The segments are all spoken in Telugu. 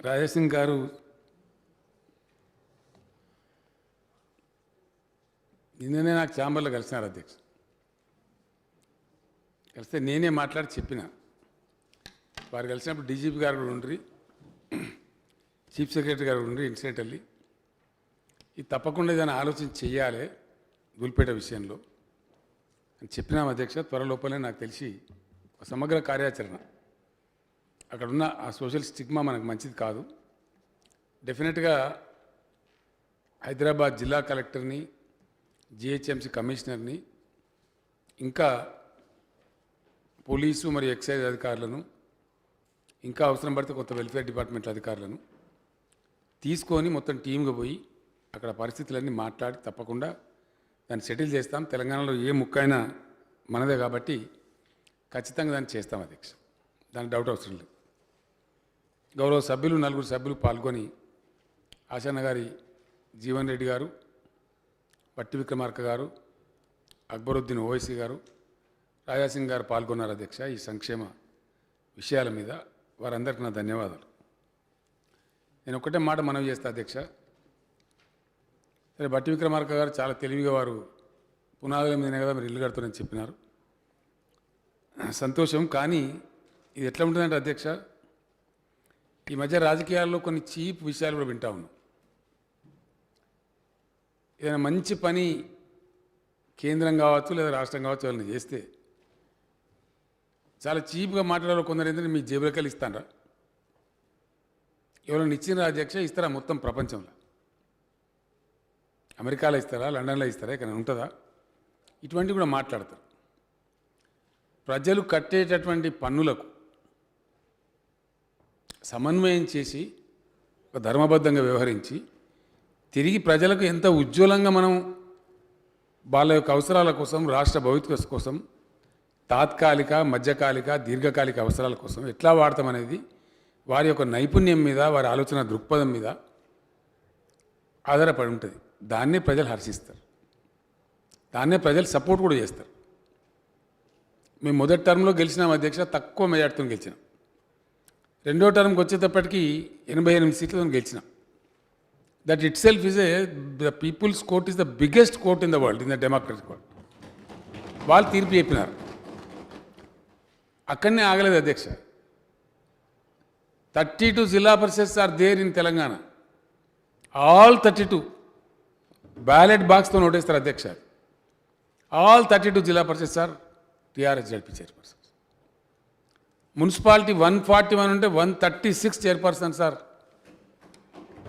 రాజేసింగ్ గారు నిన్ననే నాకు ఛాంబర్లో కలిసినారు అధ్యక్ష. కలిస్తే నేనే మాట్లాడి చెప్పిన. వారు కలిసినప్పుడు డీజీపీ గారు కూడా ఉండ్రి, చీఫ్ సెక్రటరీ గారు ఉండ్రి ఇన్సిడెంటల్లీ. ఇది తప్పకుండా ఏదైనా ఆలోచన చెయ్యాలి గుల్పేట విషయంలో అని చెప్పినాం అధ్యక్ష. త్వరలోపలే నాకు తెలిసి ఒక సమగ్ర కార్యాచరణ, అక్కడున్న ఆ సోషల్ స్టిగ్మా మనకు మంచిది కాదు. డెఫినెట్గా హైదరాబాద్ జిల్లా కలెక్టర్ని, జిహెచ్ఎంసీ కమిషనర్ని, ఇంకా పోలీసు మరియు ఎక్సైజ్ అధికారులను, ఇంకా అవసరం పడితే కొత్త వెల్ఫేర్ డిపార్ట్మెంట్ అధికారులను తీసుకొని మొత్తం టీమ్గా పోయి అక్కడ పరిస్థితులన్నీ మాట్లాడి తప్పకుండా దాన్ని సెటిల్ చేస్తాం. తెలంగాణలో ఏ ముక్కైనా మనదే కాబట్టి ఖచ్చితంగా దాన్ని చేస్తాం అధ్యక్ష, దానికి డౌట్ అవసరం లేదు. గౌరవ సభ్యులు 4 సభ్యులు పాల్గొని ఆశన్న గారి, జీవన్ రెడ్డి గారు, పట్టి విక్రమార్క గారు, అక్బరుద్దీన్ ఓవైసీ గారు, రాజాసింగ్ గారు పాల్గొన్నారు అధ్యక్ష. ఈ సంక్షేమ విషయాల మీద వారందరికీ నా ధన్యవాదాలు. నేను ఒకటే మాట మనవి చేస్తా అధ్యక్ష. సరే, పట్టి విక్రమార్క గారు చాలా తెలివిగా వారు పునాదుల మీదనే కదా మీరు ఇల్లు కడుతున్నారని చెప్పినారు, సంతోషం. కానీ ఇది ఎట్లా ఉంటుందంటే అధ్యక్ష, ఈ మధ్య రాజకీయాల్లో కొన్ని చీప్ విషయాలు కూడా వింటా ఉన్నాం. ఏదైనా మంచి పని కేంద్రం కావచ్చు లేదా రాష్ట్రం కావచ్చు వాళ్ళని చేస్తే చాలా చీప్గా మాట్లాడారు కొందరు. ఏంటంటే మీ జేబులకెళ్ళి ఇస్తానరా, ఎవరైనా ఇచ్చిన అధ్యక్ష ఇస్తారా? మొత్తం ప్రపంచంలో అమెరికాలో ఇస్తారా, లండన్లో ఇస్తారా, ఇక్కడ ఉంటుందా? ఇటువంటివి కూడా మాట్లాడతారు. ప్రజలు కట్టేటటువంటి పన్నులకు సమన్వయం చేసి ఒక ధర్మబద్ధంగా వ్యవహరించి తిరిగి ప్రజలకు ఎంత ఉజ్వలంగా మనం వాళ్ళ యొక్క అవసరాల కోసం, రాష్ట్ర భవిష్యత్తు కోసం, తాత్కాలిక, మధ్యకాలిక, దీర్ఘకాలిక అవసరాల కోసం ఎట్లా వాడతామనేది వారి యొక్క నైపుణ్యం మీద, వారి ఆలోచన దృక్పథం మీద ఆధారపడి ఉంటుంది. దాన్నే ప్రజలు హర్షిస్తారు, దాన్నే ప్రజలు సపోర్ట్ కూడా చేస్తారు. మేము మొదటి టర్మ్లో గెలిచినాం అధ్యక్ష, తక్కువ మెజార్టీతో గెలిచినాం. రెండో టర్మ్కి వచ్చేటప్పటికి 88 సీట్లతో గెలిచినాం. That itself is the people's court is the biggest court in the world, in the democratic world. వాళ్ళు తీర్పు చెప్పినారు. అక్కడనే ఆగలేదు అధ్యక్ష. 32 zilla parishads are there in Telangana. All 32 ballot బాక్స్తో నోటేస్తారు అధ్యక్ష. All 32 zilla parishads are TRS ZP chairpersons. Municipality 141 ఉంటే 136 chairpersons are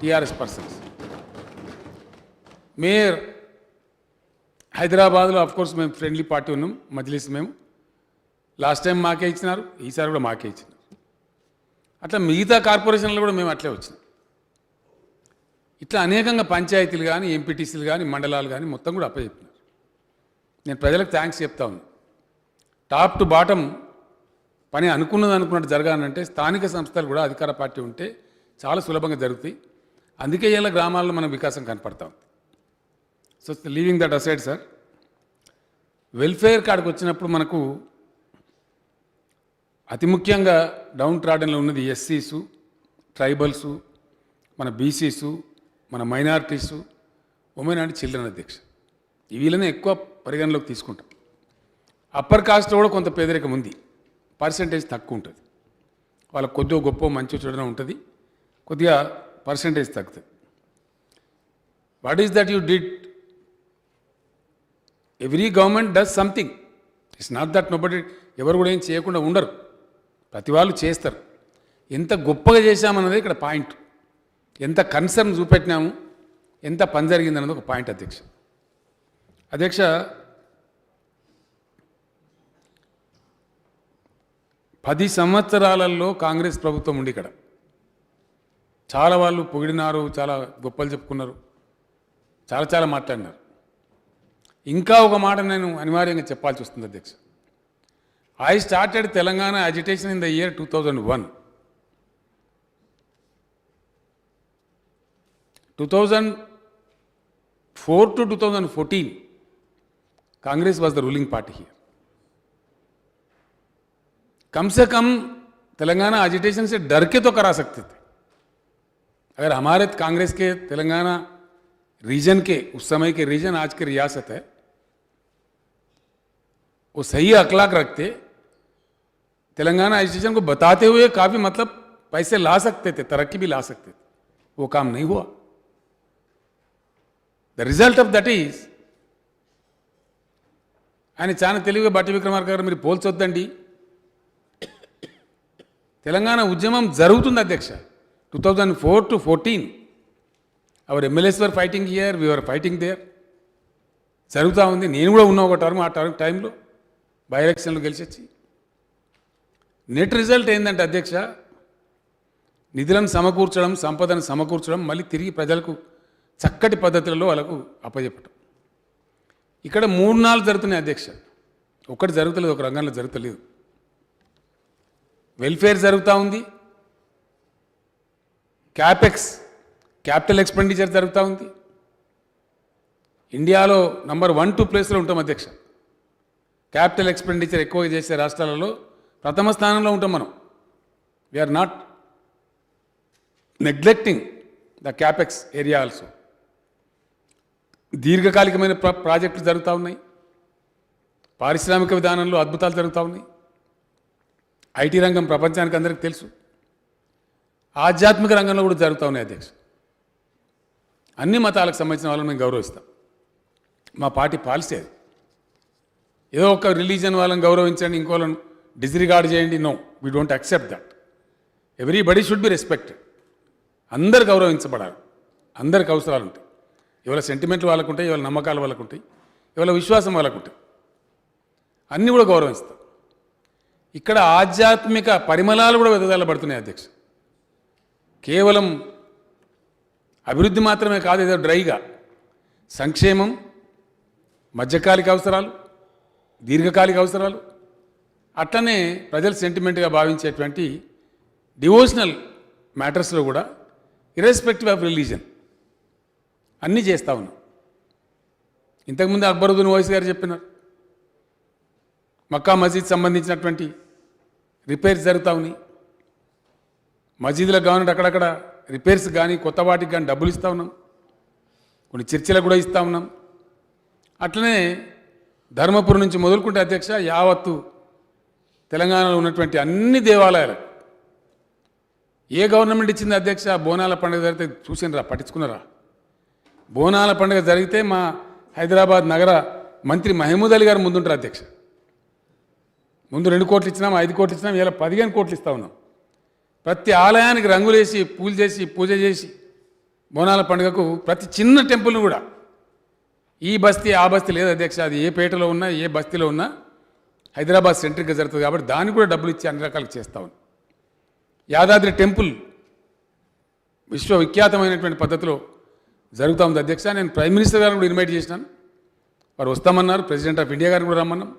TRS persons. Mayor హైదరాబాద్లో అఫ్కోర్స్ మేము ఫ్రెండ్లీ పార్టీ ఉన్నాం, మజ్లిస్. మేము లాస్ట్ టైం మాకే ఇచ్చినారు, ఈసారి కూడా మాకే ఇచ్చినారు. అట్లా మిగతా కార్పొరేషన్లు కూడా మేము అట్లే వచ్చినాం. ఇట్లా అనేకంగా పంచాయతీలు కానీ, ఎంపీటీసీలు కానీ, మండలాలు కానీ మొత్తం కూడా అప్పచెప్పినారు. నేను ప్రజలకు థ్యాంక్స్ చెప్తా ఉన్నాను. టాప్ టు బాటం పని అనుకున్నట్టు జరగాలంటే స్థానిక సంస్థలు కూడా అధికార పార్టీ ఉంటే చాలా సులభంగా జరుగుతాయి. అందుకే ఇలా గ్రామాల్లో మనం వికాసం కనపడతాం. So leaving that aside sir, welfare కార్డుకు వచ్చినప్పుడు మనకు అతి ముఖ్యంగా డౌన్ ట్రాడన్లో ఉన్నది ఎస్సీసు, ట్రైబల్సు, మన బీసీసు, మన మైనారిటీసు, ఉమెన్ అండ్ చిల్డ్రన్ అధ్యక్ష. వీళ్ళనే ఎక్కువ పరిగణలోకి తీసుకుంటాం. అప్పర్ కాస్ట్లో కూడా కొంత పేదరికం ఉంది, పర్సంటేజ్ తక్కువ ఉంటుంది. వాళ్ళకు కొద్దిగా గొప్ప మంచి చూడడం ఉంటుంది, కొద్దిగా పర్సంటేజ్ తగ్గుతుంది. What is that you did? Every government does something. It's not that nobody, ఎవరు కూడా ఏం చేయకుండా ఉండరు, ప్రతి వాళ్ళు చేస్తారు. ఎంత గొప్పగా చేశామన్నది ఇక్కడ పాయింట్. ఎంత కన్సర్న్ చూపెట్టినాము, ఎంత పని జరిగిందన్నది ఒక పాయింట్ అధ్యక్ష. అధ్యక్ష, 10 సంవత్సరాలలో కాంగ్రెస్ ప్రభుత్వం ఉండి ఇక్కడ చాలా వాళ్ళు పొగిడినారు, చాలా గొప్పలు చెప్పుకున్నారు, చాలా మాట్లాడినారు. ఇంకా ఒక మాట నేను అనివార్యంగా చెప్పాల్సి వస్తుంది అధ్యక్ష. I started Telangana agitation in the year 2001. 2004 to 2014 Congress was the ruling party here. कम से कम तेलंगाना एजिटेशन से डर के तो करा सकते थे। अगर हमारे कांग्रेस के तेलंगाना रीजन के उस समय के रीजन आज के रियासत है, वो सही अखलाक रखते, तेलंगाना एजिटेशन को बताते हुए काफी मतलब पैसे ला सकते थे, तरक्की भी ला सकते थे। वो काम नहीं हुआ। The result of that is ఆయన చాలా తెలివిగా బట్టి విక్రమార్క గారు మీరు పోల్చొద్దండి. తెలంగాణ ఉద్యమం జరుగుతుంది అధ్యక్ష. 2004 to 14 our MLAs were fighting here, we were fighting there. జరుగుతూ ఉంది. నేను కూడా ఉన్నా ఒక టర్మ్, ఆ టైంలో బై ఎలక్షన్లో గెలిచొచ్చి. నెట్ రిజల్ట్ ఏంటంటే అధ్యక్ష, నిధులను సమకూర్చడం, సంపదను సమకూర్చడం, మళ్ళీ తిరిగి ప్రజలకు చక్కటి పద్ధతులలో వాళ్ళకు అప్పచెప్పటం. ఇక్కడ 3-4 జరుగుతున్నాయి అధ్యక్ష. ఒకటి జరుగుతలేదు, ఒక రంగంలో జరుగుతలేదు. వెల్ఫేర్ జరుగుతూ ఉంది, క్యాపెక్స్ క్యాపిటల్ ఎక్స్పెండిచర్ జరుగుతూ ఉంది. ఇండియాలో నంబర్ 1-2 ప్లేస్లో ఉంటాం అధ్యక్ష. క్యాపిటల్ ఎక్స్పెండిచర్ ఎక్కువగా చేసే రాష్ట్రాలలో ప్రథమ స్థానంలో ఉంటాం మనం. We are not neglecting the capex area also. దీర్ఘకాలికమైన ప్రాజెక్టులు జరుగుతూ ఉన్నాయి. పారిశ్రామిక విధానంలో అద్భుతాలు జరుగుతూ ఉన్నాయి. ఐటీ రంగం ప్రపంచానికి అందరికీ తెలుసు. ఆధ్యాత్మిక రంగంలో కూడా జరుగుతూ ఉన్నాయి అధ్యక్ష. అన్ని మతాలకు సంబంధించిన వాళ్ళని మేము గౌరవిస్తాం. మా పార్టీ పాలసీ అది. ఏదో ఒక రిలీజన్ వాళ్ళని గౌరవించండి, ఇంకోళ్ళని డిస్రిగార్డ్ చేయండి, no, we don't accept that. Everybody should be respected. అందరు గౌరవించబడాలి. అందరికి అవసరాలు ఉంటాయి. ఇవాళ సెంటిమెంట్లు వాళ్ళకు ఉంటాయి, ఇవాళ నమ్మకాలు వాళ్ళకు ఉంటాయి, ఇవాళ విశ్వాసం వాళ్ళకు ఉంటాయి. అన్నీ కూడా గౌరవిస్తాం. ఇక్కడ ఆధ్యాత్మిక పరిమళాలు కూడా వెదజల్లబడుతున్నాయి అధ్యక్ష. కేవలం అభివృద్ధి మాత్రమే కాదు, ఏదో డ్రైగా సంక్షేమం, మధ్యకాలిక అవసరాలు, దీర్ఘకాలిక అవసరాలు, అట్లనే ప్రజలు సెంటిమెంట్గా భావించేటువంటి డివోషనల్ మ్యాటర్స్లో కూడా ఇర్రెస్పెక్టివ్ ఆఫ్ రిలీజన్ అన్నీ చేస్తూ ఉన్నాం. ఇంతకుముందు అక్బరుద్దీన్ ఓవైసీ గారు చెప్పినారు, మక్కా మసీద్ సంబంధించినటువంటి రిపేర్స్ జరుగుతూ ఉన్నాయి. మసీదులకు కావాలంటే అక్కడక్కడ రిపేర్స్ కానీ కొత్త వాటికి కానీ డబ్బులు ఇస్తూ ఉన్నాం. కొన్ని చర్చిలకు కూడా ఇస్తూ ఉన్నాం. అట్లనే ధర్మపురం నుంచి మొదలుకుంటే అధ్యక్ష, యావత్తు తెలంగాణలో ఉన్నటువంటి అన్ని దేవాలయాలు ఏ గవర్నమెంట్ ఇచ్చింది అధ్యక్ష? బోనాల పండుగ జరిగితే చూసినరా, పట్టించుకున్నారా? బోనాల పండుగ జరిగితే మా హైదరాబాద్ నగర మంత్రి మహమూద్ అలీ గారు ముందుంటారు అధ్యక్ష. ముందు 2 కోట్లు ఇచ్చినాం, 5 కోట్లు ఇచ్చినాం, ఇలా 15 కోట్లు ఇస్తూ ఉన్నాం. ప్రతి ఆలయానికి రంగులేసి పూజ చేసి బోనాల పండుగకు ప్రతి చిన్న టెంపుల్ని కూడా ఈ బస్తీ ఆ బస్తీ లేదు అధ్యక్ష, అది ఏ పేటలో ఉన్నా ఏ బస్తీలో ఉన్నా హైదరాబాద్ సెంట్రిక్గా జరుగుతుంది కాబట్టి దానికి కూడా డబ్బులు ఇచ్చి అన్ని రకాలకు చేస్తూ ఉన్నాం. యాదాద్రి టెంపుల్ విశ్వవిఖ్యాతమైనటువంటి పద్ధతిలో జరుగుతూ ఉంది అధ్యక్ష. నేను ప్రైమ్ మినిస్టర్ గారిని కూడా ఇన్వైట్ చేసినాను, వారు వస్తామన్నారు. ప్రెసిడెంట్ ఆఫ్ ఇండియా గారిని కూడా రమ్మన్నాం,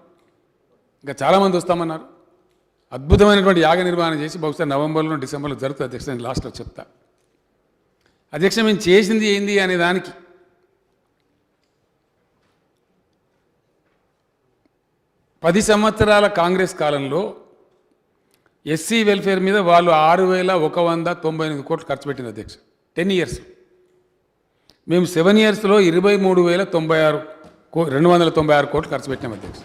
ఇంకా చాలామంది వస్తామన్నారు. అద్భుతమైనటువంటి యాగ నిర్వహణ చేసి బహుశా నవంబర్లో డిసెంబర్లో జరుగుతుంది అధ్యక్ష. నేను లాస్ట్లో చెప్తా అధ్యక్ష. మేము చేసింది ఏంది అనే దానికి 10 సంవత్సరాల కాంగ్రెస్ కాలంలో ఎస్సీ వెల్ఫేర్ మీద వాళ్ళు 6,198 కోట్లు ఖర్చు పెట్టింది అధ్యక్ష. 10 ఇయర్స్. మేము 7 ఇయర్స్లో 23,296 కోట్లు ఖర్చు పెట్టినాం అధ్యక్ష.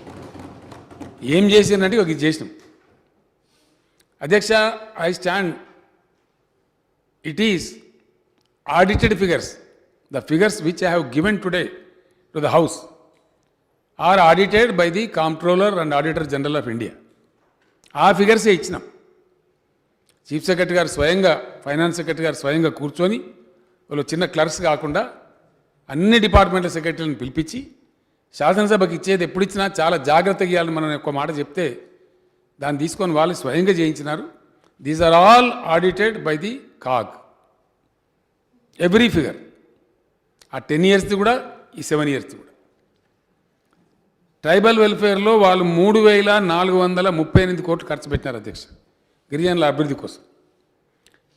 ఏం చేసిందంటే ఒక ఇది చేసినాం అధ్యక్ష. I stand, it is audited figures. The figures which I have given today to the house are audited by the comptroller and auditor general of India. ఆ ఫిగర్సే ఇచ్చినాం. చీఫ్ సెక్రటరీ గారు స్వయంగా, ఫైనాన్స్ సెక్రటరీ గారు స్వయంగా కూర్చొని, వాళ్ళు చిన్న క్లర్క్స్ కాకుండా అన్ని డిపార్ట్మెంట్ల సెక్రటరీలను పిలిపించి శాసనసభకు ఇచ్చేది ఎప్పుడు ఇచ్చినా చాలా జాగ్రత్తగా ఇవ్వాలని మనం ఒక మాట చెప్తే దాన్ని తీసుకొని వాళ్ళు స్వయంగా చేయించినారు. These are all audited by the CAG, every figure. ఆ 10 ఇయర్స్ది కూడా, ఈ 7 ఇయర్స్ది కూడా. ట్రైబల్ వెల్ఫేర్లో వాళ్ళు 3,438 కోట్లు ఖర్చు పెట్టినారు అధ్యక్ష, గిరిజనుల అభివృద్ధి కోసం.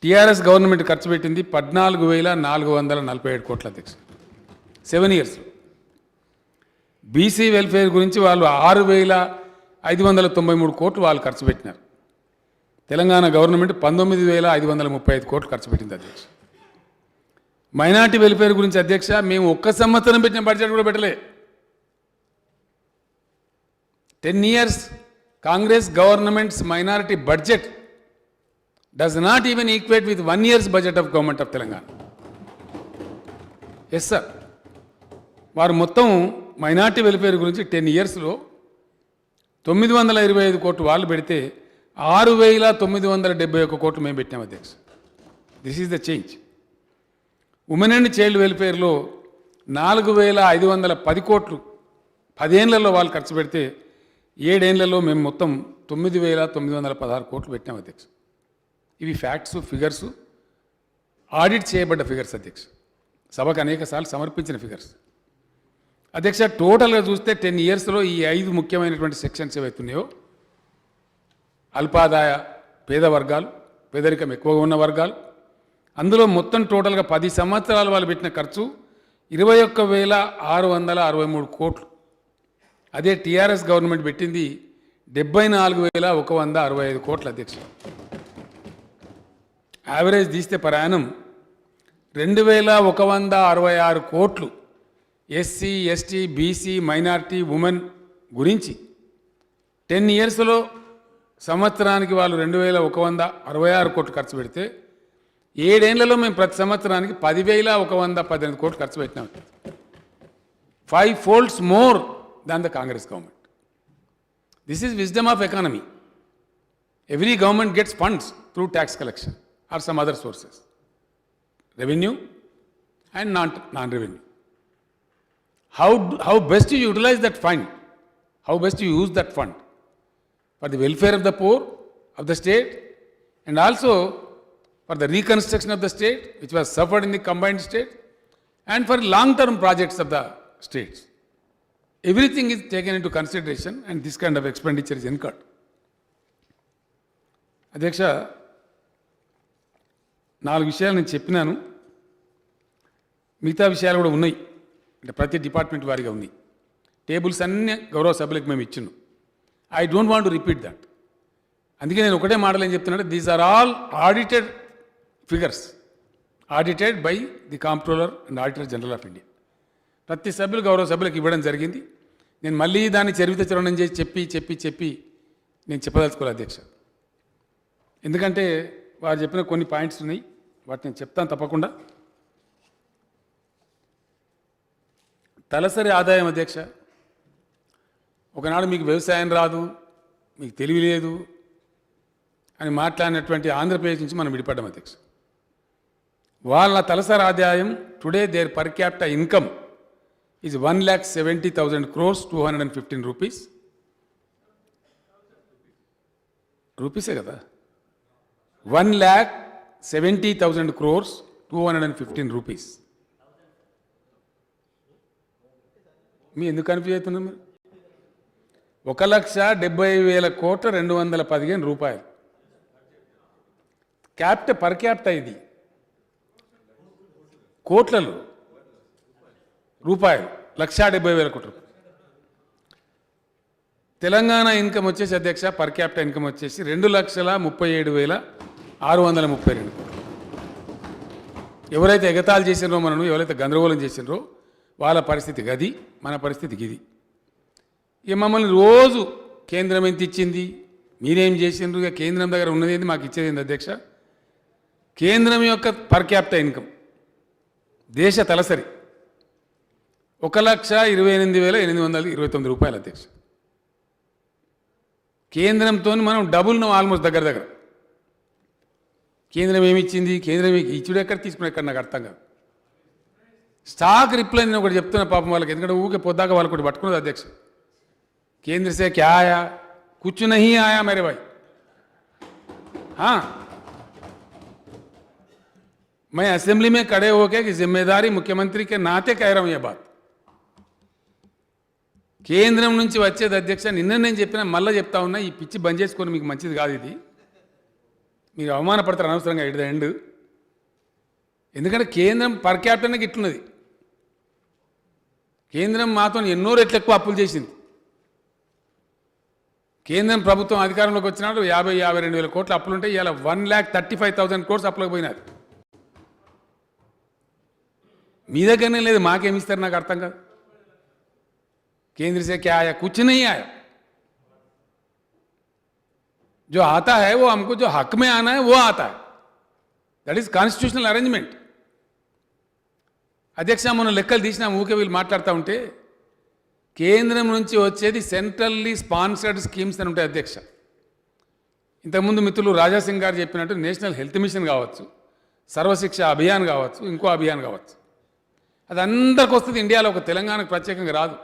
టీఆర్ఎస్ గవర్నమెంట్ ఖర్చు పెట్టింది 14,447 కోట్లు అధ్యక్ష, 7 ఇయర్స్లో. బీసీ వెల్ఫేర్ గురించి వాళ్ళు 6,593 కోట్లు వాళ్ళు ఖర్చు పెట్టినారు. తెలంగాణ గవర్నమెంట్ 19,535 కోట్లు ఖర్చు పెట్టింది అధ్యక్ష. మైనార్టీ వెల్ఫేర్ గురించి అధ్యక్ష మేము ఒక్క సంవత్సరం పెట్టిన బడ్జెట్ కూడా పెట్టలే. 10 years Congress governments minority budget does not even equate with 1 year's budget of government of Telangana. Yes sir, వారు మొత్తం మైనార్టీ వెల్ఫేర్ గురించి 10 yearsలో 925 కోట్లు వాళ్ళు పెడితే 6,971 కోట్లు మేము పెట్టాం అధ్యక్ష. This is the change. Women and child వెల్ఫేర్లో 4,510 కోట్లు 10 ఏళ్లలో వాళ్ళు ఖర్చు పెడితే 7 ఏళ్లలో మేము మొత్తం 9,916 కోట్లు పెట్టాం అధ్యక్ష. ఇవి ఫ్యాక్ట్స్, ఫిగర్స్, ఆడిట్ చేయబడ్డ ఫిగర్స్ అధ్యక్ష, సభకు అనేక సార్లు సమర్పించిన ఫిగర్స్ అధ్యక్ష. టోటల్గా చూస్తే 10 yearsలో ఈ 5 ముఖ్యమైనటువంటి సెక్షన్స్ ఏవైతున్నాయో అల్పాదాయ పేద వర్గాలు, పేదరికం ఎక్కువగా ఉన్న వర్గాలు, అందులో మొత్తం టోటల్గా 10 సంవత్సరాలు వాళ్ళు పెట్టిన ఖర్చు 21,663 కోట్లు. అదే టీఆర్ఎస్ గవర్నమెంట్ పెట్టింది 74,165 కోట్లు అధ్యక్ష. యావరేజ్ తీస్తే ప్రయాణం 2,166 కోట్లు SC, ST, BC, minority, women గురించి 10 yearsలో సంవత్సరానికి వాళ్ళు 2,166 కోట్లు ఖర్చు పెడితే 7 ఏళ్లలో మేము ప్రతి సంవత్సరానికి 10,118 కోట్లు ఖర్చు పెట్టినాం. 5 folds more than the Congress government. This is wisdom of economy. Every government gets funds through tax collection or some other sources, revenue and non revenue. How best you utilize that fund, how best you use that fund for the welfare of the poor of the state and also for the reconstruction of the state which was suffered in the combined state and for long-term projects of the states. Everything is taken into consideration and this kind of expenditure is incurred. అధ్యక్ష, 4 విషయాలు నేను చెప్పినాను. మిగతా విషయాలు కూడా ఉన్నాయి, అంటే ప్రతి డిపార్ట్మెంట్ వారిగా ఉన్నాయి. టేబుల్స్ అన్నీ గౌరవ సభ్యులకు మేము ఇచ్చినాం. I don't want to repeat that. అందుకే నేను ఒకటే మాటలు ఏం చెప్తున్నానంటే these are all audited figures, audited by the comptroller and auditor general of India. ప్రతి సభ్యులు గౌరవ సభ్యులకు ఇవ్వడం జరిగింది. నేను మళ్ళీ దాన్ని చరిత్రం చేసి చెప్పి నేను చెప్పదలుచుకోవాలి అధ్యక్ష. ఎందుకంటే వారు చెప్పిన కొన్ని పాయింట్స్ ఉన్నాయి, వాటిని నేను చెప్తాను తప్పకుండా. తలసరి ఆదాయం అధ్యక్ష, ఒకనాడు మీకు వ్యవసాయం రాదు, మీకు తెలివి లేదు అని మాట్లాడినటువంటి ఆంధ్రప్రదేశ్ నుంచి మనం విడిపడ్డాం అధ్యక్ష. వాళ్ళ తలసరి ఆదాయం today their per capital income is 1,70,000 crores 215 rupees. రూపీసే కదా, 1,70,000 crores 215 rupees. మీ ఎందుకు కన్ఫ్యూజ్ అవుతున్నారు మీరు? 1,70,000 కోట్ల 215 రూపాయలు క్యాపిటల్, పర్ క్యాపిటల్. ఇది కోట్లలో, రూపాయలు 1,70,000 కోట్లు. తెలంగాణ ఇన్కమ్ వచ్చేసి అధ్యక్ష, పర్ క్యాపిటల్ ఇన్కమ్ వచ్చేసి 2,37,632 కోట్లు. ఎవరైతే ఎగతాళి చేసినరో, మనం ఎవరైతే గందరగోళం చేసినరో వాళ్ళ పరిస్థితి గది, మన పరిస్థితి గిది. ఇక మమ్మల్ని రోజు కేంద్రం ఎంత ఇచ్చింది, మీరేం చేసిండ్రు, ఇక కేంద్రం దగ్గర ఉన్నది ఏంది, మాకు ఇచ్చేది ఏంది అధ్యక్ష? కేంద్రం యొక్క పర్ క్యాపిటల్ ఇన్కమ్ దేశ తలసరి 1,28,829 రూపాయలు అధ్యక్ష. కేంద్రంతో మనం డబుల్ను ఆల్మోస్ట్ దగ్గర. కేంద్రం ఏమి ఇచ్చింది, కేంద్రం ఇచ్చుడు ఎక్కడ, తీసుకుని ఎక్కడ, నాకు అర్థం కాదు. స్టాక్ రిప్లై నేను ఒకటి చెప్తున్నా పాపం వాళ్ళకి, ఎందుకంటే ఊకే పొద్దాక వాళ్ళు ఒకటి పట్టుకున్నది అధ్యక్ష. केंद्र से क्या आया? कुछ नहीं आया मेरे भाई. हाँ, मैं असेंबली में खड़े होकर कि जिम्मेदारी मुख्यमंत्री के नाते कह रहा हूं यह बात. కేంద్రం నుంచి వచ్చేది అధ్యక్ష, నిన్న నేను చెప్పిన మళ్ళీ చెప్తా ఉన్నా, ఈ పిచ్చి బంద్ చేసుకొని మీకు మంచిది కాదు ఇది. మీరు అవమానపడతారు అనవసరంగా ఎట్ ద ఎండ్. ఎందుకంటే కేంద్రం పర్ క్యాపిటల్కి ఇట్లున్నది. కేంద్రం మాతో ఎన్నో రెట్లు ఎక్కువ అప్పులు చేసింది. కేంద్రం ప్రభుత్వం అధికారంలోకి వచ్చినప్పుడు 52,000 కోట్ల అప్పులుంటే ఇలా 1,35,000 కోట్స్ అప్పులకు పోయినారు. మీ దగ్గరనే లేదు, మాకేమి ఇస్తారు నాకు అర్థం కాదు. केंद्र से क्या आया? कुछ नहीं आया. जो आता है वो हमको जो हक में आना है वो आता है. That is constitutional arrangement. అధ్యక్ష మొన్న లెక్కలు తీసినా ఊకే వీళ్ళు మాట్లాడుతూ ఉంటే కేంద్రం నుంచి వచ్చేది సెంట్రల్లీ స్పాన్సర్డ్ స్కీమ్స్ అని ఉంటాయి అధ్యక్ష. ఇంతకుముందు మిత్రులు రాజాసింగ్ గారు చెప్పినట్టు నేషనల్ హెల్త్ మిషన్ కావచ్చు, సర్వశిక్ష అభియాన్ కావచ్చు, ఇంకో అభియాన్ కావచ్చు, అది అందరికి వస్తుంది. ఇండియాలో ఒక తెలంగాణకు ప్రత్యేకంగా రాదు.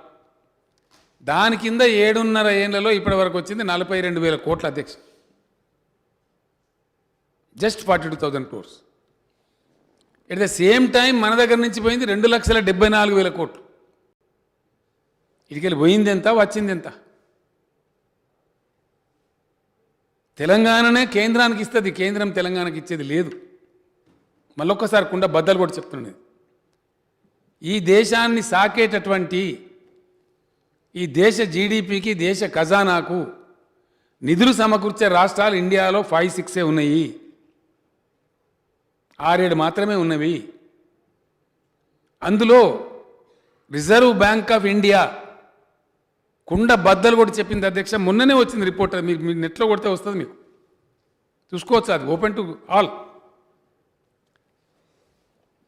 దాని కింద 7.5 ఏళ్లలో ఇప్పటి వరకు వచ్చింది 42,000 కోట్ల అధ్యక్ష. Just 42,000 crores. At the same time మన దగ్గర నుంచి పోయింది 2,74,000 కోట్లు. ఇటుకెళ్ళి పోయింది ఎంత, వచ్చింది ఎంత? తెలంగాణనే కేంద్రానికి ఇస్తుంది, కేంద్రం తెలంగాణకి ఇచ్చేది లేదు. మళ్ళొక్కసారి కుండ బద్దలు కూడా చెప్తున్నాను. ఈ దేశాన్ని సాకేటటువంటి ఈ దేశ జీడిపికి, దేశ ఖజానాకు నిధులు సమకూర్చే రాష్ట్రాలు ఇండియాలో 5-6 ఉన్నాయి, 6-7 మాత్రమే ఉన్నవి. అందులో రిజర్వ్ బ్యాంక్ ఆఫ్ ఇండియా కుండ బద్దలు కూడా చెప్పింది అధ్యక్ష. మొన్ననే వచ్చింది రిపోర్ట్, మీరు నెట్లో కొడితే వస్తుంది, మీకు చూసుకోవచ్చు, అది open to all.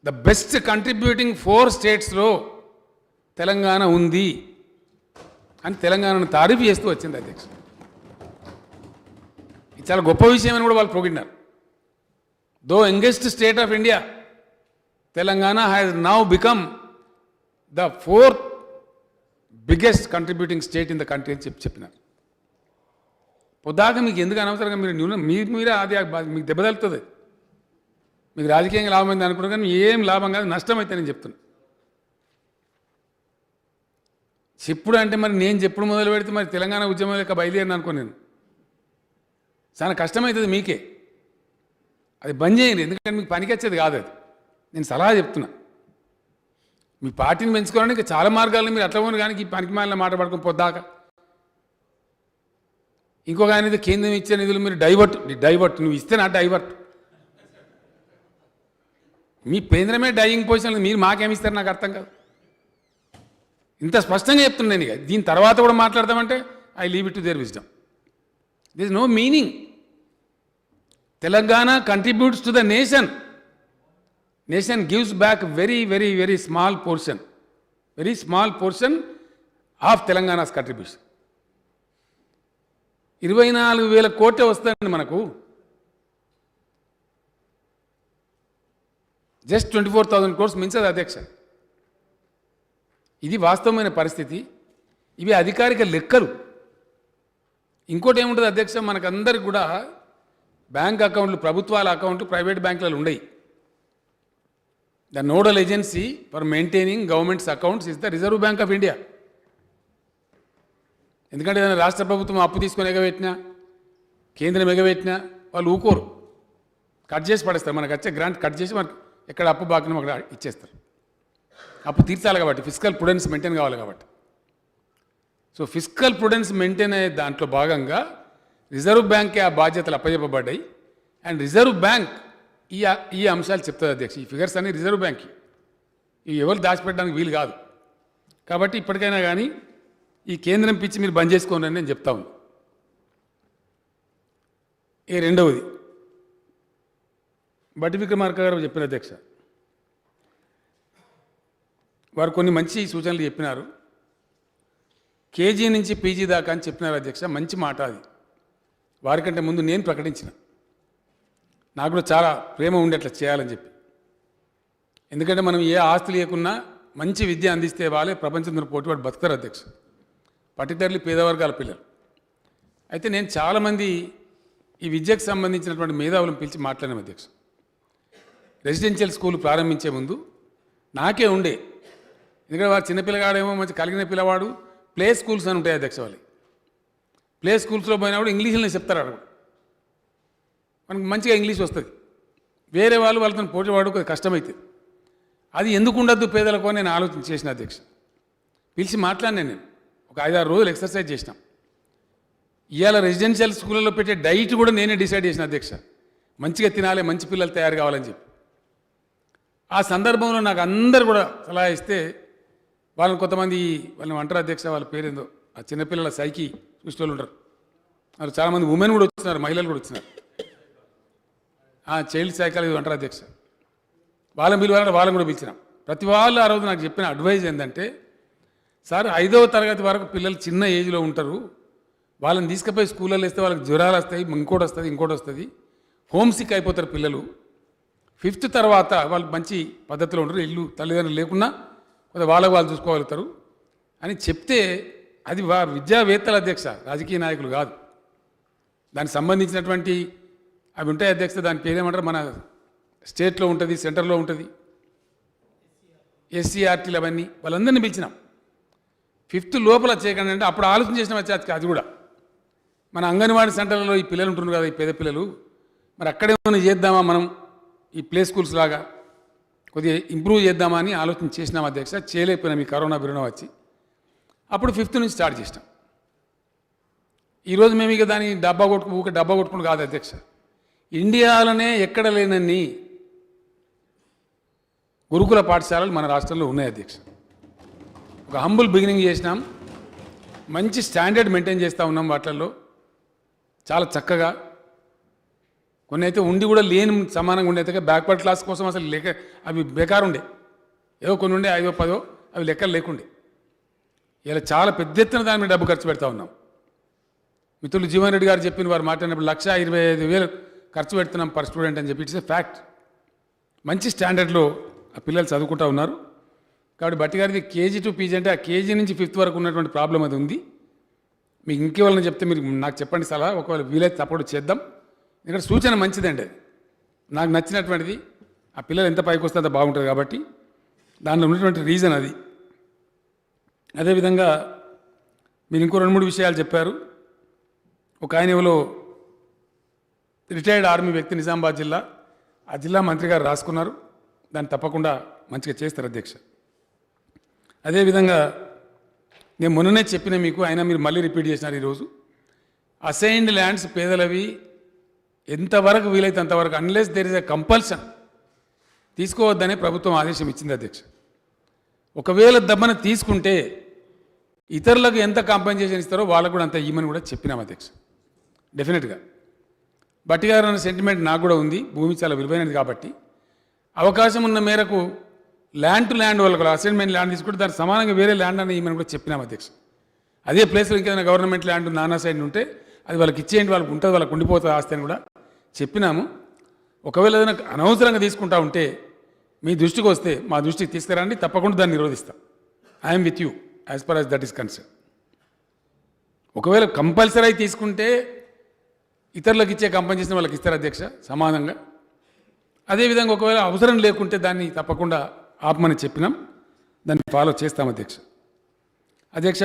The best contributing 4 స్టేట్స్లో తెలంగాణ ఉంది అని తెలంగాణను తారీఫ్ చేస్తూ వచ్చింది అధ్యక్ష. ఇది చాలా గొప్ప విషయం అని కూడా వాళ్ళు పొగిడినారు. Though youngest state of India, Telangana has now become the 4th biggest contributing state in the country అని చెప్పినారు. పొద్దాక మీకు ఎందుకు అనవసరంగా మీరే అది మీకు దెబ్బతలుతుంది. మీకు రాజకీయంగా లాభం అయింది అనుకున్నా, కానీ ఏం లాభం కాదు, నష్టం అయితే నేను చెప్తున్నా. చెప్పుడు అంటే మరి నేను చెప్పుడు మొదలు పెడితే మరి తెలంగాణ ఉద్యమం లెక్క బయలుదేరిన అనుకో, నేను చాలా కష్టమవుతుంది మీకే. అది బంద్ చేయండి, ఎందుకంటే మీకు పనికి వచ్చేది కాదు. అది నేను సలహా చెప్తున్నా. మీ పార్టీని పెంచుకోవడానికి చాలా మార్గాలను మీరు అట్లా పోను, కానీ ఈ పనికి మాలిన మాట పడుకుని పొద్దాక ఇంకొక ఆయన కేంద్రం ఇచ్చే నిధులు మీరు డైవర్ట్ నువ్వు ఇస్తే నా డైవర్ట్. మీ కేంద్రమే డైయింగ్ పొజిషన్, మీరు మాకేమిస్తారు నాకు అర్థం కాదు. ఇంత స్పష్టంగా చెప్తున్నాను. ఇక దీని తర్వాత కూడా మాట్లాడదామంటే I leave it to their wisdom. This no meaning. Telangana contributes to the nation. Nation gives back very very very small portion of Telangana's contribution. 24,000 కోట్లే వస్తుందండి మనకు. జస్ట్ 24,000 crores మించదు అధ్యక్ష. ఇది వాస్తవమైన పరిస్థితి. ఇవి అధికారిక లెక్కలు. ఇంకోటి ఏముంటుంది అధ్యక్ష, మనకందరికి కూడా బ్యాంక్ అకౌంట్లు, ప్రభుత్వాల అకౌంట్లు ప్రైవేట్ బ్యాంకులలో ఉండయి. The nodal agency for maintaining governments accounts is the reserve bank of India. ఎందుకంటే ఏదైనా రాష్ట్ర ప్రభుత్వం అప్పు తీసుకొని ఎగబెట్టినా, కేంద్రం ఎగబెట్టినా వాళ్ళు ఊకోరు, కట్ చేసి పడేస్తారు. మనకు వచ్చే గ్రాంట్ కట్ చేసి మనకు ఎక్కడ అప్పు బాకినో అక్కడ ఇచ్చేస్తారు. అప్పు తీర్చాలి కాబట్టి, ఫిజికల్ ప్రుడెన్స్ మెయింటైన్ కావాలి కాబట్టి. సో ఫిజికల్ ప్రుడెన్స్ మెయింటైన్ అయ్యే దాంట్లో భాగంగా రిజర్వ్ బ్యాంకే ఆ బాధ్యతలు అప్పచెప్పబడ్డాయి. అండ్ రిజర్వ్ బ్యాంక్ ఈ అంశాలు చెప్తుంది అధ్యక్ష. ఈ ఫిగర్స్ అన్ని రిజర్వ్ బ్యాంక్, ఇవి ఎవరు దాచిపెట్టడానికి వీలు కాదు. కాబట్టి ఇప్పటికైనా కానీ ఈ కేంద్రం పిచ్చి మీరు బంద్ చేసుకోండి అని నేను చెప్తా ఉన్నాను. రెండవది బట్టి విక్రమార్క గారు చెప్పిన అధ్యక్ష, వారు కొన్ని మంచి సూచనలు చెప్పినారు. కేజీ నుంచి పీజీ దాకా అని చెప్పినారు అధ్యక్ష. మంచి మాట అది. వారికంటే ముందు నేను ప్రకటించిన, నాకు కూడా చాలా ప్రేమ ఉండి అట్లా చేయాలని చెప్పి. ఎందుకంటే మనం ఏ ఆస్తి లేకున్నా మంచి విద్య అందిస్తే వాళ్ళే ప్రపంచంలో పోటీపడి బతుకుతారు అధ్యక్ష, పర్టికులర్లీ పేదవర్గాల పిల్లలు. అయితే నేను చాలామంది ఈ విద్యకు సంబంధించినటువంటి మేధావులను పిలిచి మాట్లాడిన అధ్యక్ష. రెసిడెన్షియల్ స్కూల్ ప్రారంభించే ముందు నాకే ఉండే, ఎందుకంటే వారు చిన్నపిల్లగాడేమో మంచి కలిగిన పిల్లవాడు, ప్లే స్కూల్స్ అని ఉంటాయి అధ్యక్ష. వాళ్ళు ప్లే స్కూల్స్లో పోయినప్పుడు ఇంగ్లీష్లోనే చెప్తారు. అక్కడ మనకు మంచిగా ఇంగ్లీష్ వస్తుంది. వేరే వాళ్ళు వాళ్ళతో పోటీవాడు కొద్దిగా కష్టమవుతుంది. అది ఎందుకు ఉండద్దు పేదలకు నేను ఆలోచన చేసిన అధ్యక్ష. పిలిచి మాట్లాడినాను నేను. ఒక 5-6 రోజులు ఎక్సర్సైజ్ చేసినాం. ఇవాళ రెసిడెన్షియల్ స్కూళ్ళలో పెట్టే డైట్ కూడా నేనే డిసైడ్ చేసిన అధ్యక్ష. మంచిగా తినాలి, మంచి పిల్లలు తయారు కావాలని చెప్పి. ఆ సందర్భంలో నాకు అందరు కూడా సలహా ఇస్తే వాళ్ళని కొంతమంది వాళ్ళని అంటారు అధ్యక్ష, వాళ్ళ పేరేందో, ఆ చిన్నపిల్లల సైకి చూసే వాళ్ళు ఉంటారు. వాళ్ళు చాలామంది ఉమెన్ కూడా వచ్చినారు, మహిళలు కూడా వచ్చినారు. చైల్డ్ సైకాలజీ అంటారు అధ్యక్ష. వాళ్ళని పిలవాలంటే వాళ్ళని కూడా పిలిచినాం. ప్రతి వాళ్ళు ఆ రోజు నాకు చెప్పిన అడ్వైజ్ ఏంటంటే, సార్ 5వ తరగతి వరకు పిల్లలు చిన్న ఏజ్లో ఉంటారు, వాళ్ళని తీసుకుపోయి స్కూళ్ళలో వేస్తే వాళ్ళకి జ్వరాలు వస్తాయి, ఇంకోటి వస్తుంది, హోమ్ సిక్ అయిపోతారు పిల్లలు. 5th తర్వాత వాళ్ళు మంచి పద్ధతిలో ఉంటారు, ఇల్లు తల్లిదండ్రులు లేకున్నా కొంత వాళ్ళు చూసుకోగలుగుతారు అని చెప్తే, అది విద్యావేత్తల అధ్యక్ష, రాజకీయ నాయకులు కాదు. దానికి సంబంధించినటువంటి అవి ఉంటాయి అధ్యక్ష, దాని పేరేమంటారు, మన స్టేట్లో ఉంటుంది, సెంటర్లో ఉంటుంది, SCRTలు అవన్నీ, వాళ్ళందరినీ పిలిచినాం. 5th లోపల చేయకండి అంటే అప్పుడు ఆలోచన చేసిన వచ్చి అది కూడా మన అంగన్వాడీ సెంటర్లలో ఈ పిల్లలు ఉంటున్నారు కదా, ఈ పేద పిల్లలు, మరి అక్కడే చేద్దామా మనం, ఈ ప్లే స్కూల్స్ లాగా కొద్దిగా ఇంప్రూవ్ చేద్దామా అని ఆలోచన చేసినాం అధ్యక్ష. చేయలేకపోయినాం ఈ కరోనా బిరున వచ్చి. అప్పుడు 5th నుంచి స్టార్ట్ చేసినాం. ఈరోజు మేము ఇక దాన్ని డబ్బా కొట్టుకుంటూ కాదు అధ్యక్ష, ఇండియాలోనే ఎక్కడ లేనన్ని గురుకుల పాఠశాలలు మన రాష్ట్రంలో ఉన్నాయి అధ్యక్ష. ఒక హంబుల్ బిగినింగ్ చేసినాం, మంచి స్టాండర్డ్ మెయింటైన్ చేస్తూ ఉన్నాం. వాటిల్లో చాలా చక్కగా కొన్ని అయితే ఉండి కూడా లేని సమానంగా ఉండే అయితే బ్యాక్వర్డ్ క్లాస్ కోసం అసలు లేక అవి బేకారు ఉండే, ఏదో కొన్ని ఉండే 5వ 10వ అవి లెక్కలు లేకుండే. ఇలా చాలా పెద్ద ఎత్తున దాని మీద డబ్బు ఖర్చు పెడతా ఉన్నాం. మిత్రులు జీవన్ రెడ్డి గారు చెప్పిన వారు మాట్లాడినప్పుడు 1,25,000 ఖర్చు పెడుతున్నాం పర్ స్టూడెంట్ అని చెప్పి, ఇట్స్ ఎ ఫ్యాక్ట్. మంచి స్టాండర్డ్లో ఆ పిల్లలు చదువుకుంటూ ఉన్నారు. కాబట్టి బట్టి గారిది KG to PG అంటే ఆ KG నుంచి 5th వరకు ఉన్నటువంటి ప్రాబ్లం అది ఉంది. మీకు ఇంకేవాళ్ళని చెప్తే మీరు నాకు చెప్పండి సలహా, ఒకవేళ వీలైతే తప్పకుండా చేద్దాం. ఇక్కడ సూచన మంచిదండి, అది నాకు నచ్చినటువంటిది. ఆ పిల్లలు ఎంత పైకి వస్తే అంత బాగుంటుంది కాబట్టి దానిలో ఉన్నటువంటి రీజన్ అది. అదేవిధంగా మీరు ఇంకో 2-3 విషయాలు చెప్పారు. ఒక ఆయన ఎవరో రిటైర్డ్ ఆర్మీ వ్యక్తి, నిజామాబాద్ జిల్లా, ఆ జిల్లా మంత్రి గారు రాసుకున్నారు, దాన్ని తప్పకుండా మంచిగా చేస్తారు అధ్యక్ష. అదేవిధంగా నేను మొన్ననే చెప్పిన మీకు, అయినా మీరు మళ్ళీ రిపీట్ చేసినారు ఈరోజు, అసైన్డ్ ల్యాండ్స్ పేదలవి ఎంతవరకు వీలైతే అంతవరకు, unless there is a compulsion, తీసుకోవద్దనే ప్రభుత్వం ఆదేశం ఇచ్చింది అధ్యక్ష. ఒకవేళ దమ్మన తీసుకుంటే ఇతరులకు ఎంత కాంపెన్సేషన్ ఇస్తారో వాళ్ళకు కూడా అంత ఇవ్వమని కూడా చెప్పినాం అధ్యక్ష. డెఫినెట్గా బట్టి గారు అన్న సెంటిమెంట్ నాకు కూడా ఉంది, భూమి చాలా విలువైనది కాబట్టి అవకాశం ఉన్న మేరకు ల్యాండ్ టు ల్యాండ్ వాళ్ళకు అసైన్మెంట్ ల్యాండ్ తీసుకుంటే దానికి సమానంగా వేరే ల్యాండ్ అని ఇవ్వమని కూడా చెప్పినాం అధ్యక్ష. అదే ప్లేస్లో ఇంకేదైనా గవర్నమెంట్ ల్యాండ్ నానా సైడ్ ఉంటే అది వాళ్ళకి ఇచ్చేయండి, వాళ్ళకి ఉంటుంది, వాళ్ళకి ఉండిపోతుంది ఆస్తి అని కూడా చెప్పినాము. ఒకవేళ ఏదైనా అనవసరంగా తీసుకుంటా ఉంటే మీ దృష్టికి వస్తే మా దృష్టికి తీసుకురండి, తప్పకుండా దాన్ని నిరోధిస్తాం. I'm with you as per as that is concern. ఒకవేళ కంపల్సరీ తీసుకుంటే ఇతరులకు ఇచ్చే కంపెన్సేషన్ వాళ్ళకి ఇస్తారు అధ్యక్ష సమానంగా. అదేవిధంగా ఒకవేళ అవసరం లేకుంటే దాన్ని తప్పకుండా ఆపమని చెప్పినాం, దాన్ని ఫాలో చేస్తాం అధ్యక్ష. అధ్యక్ష,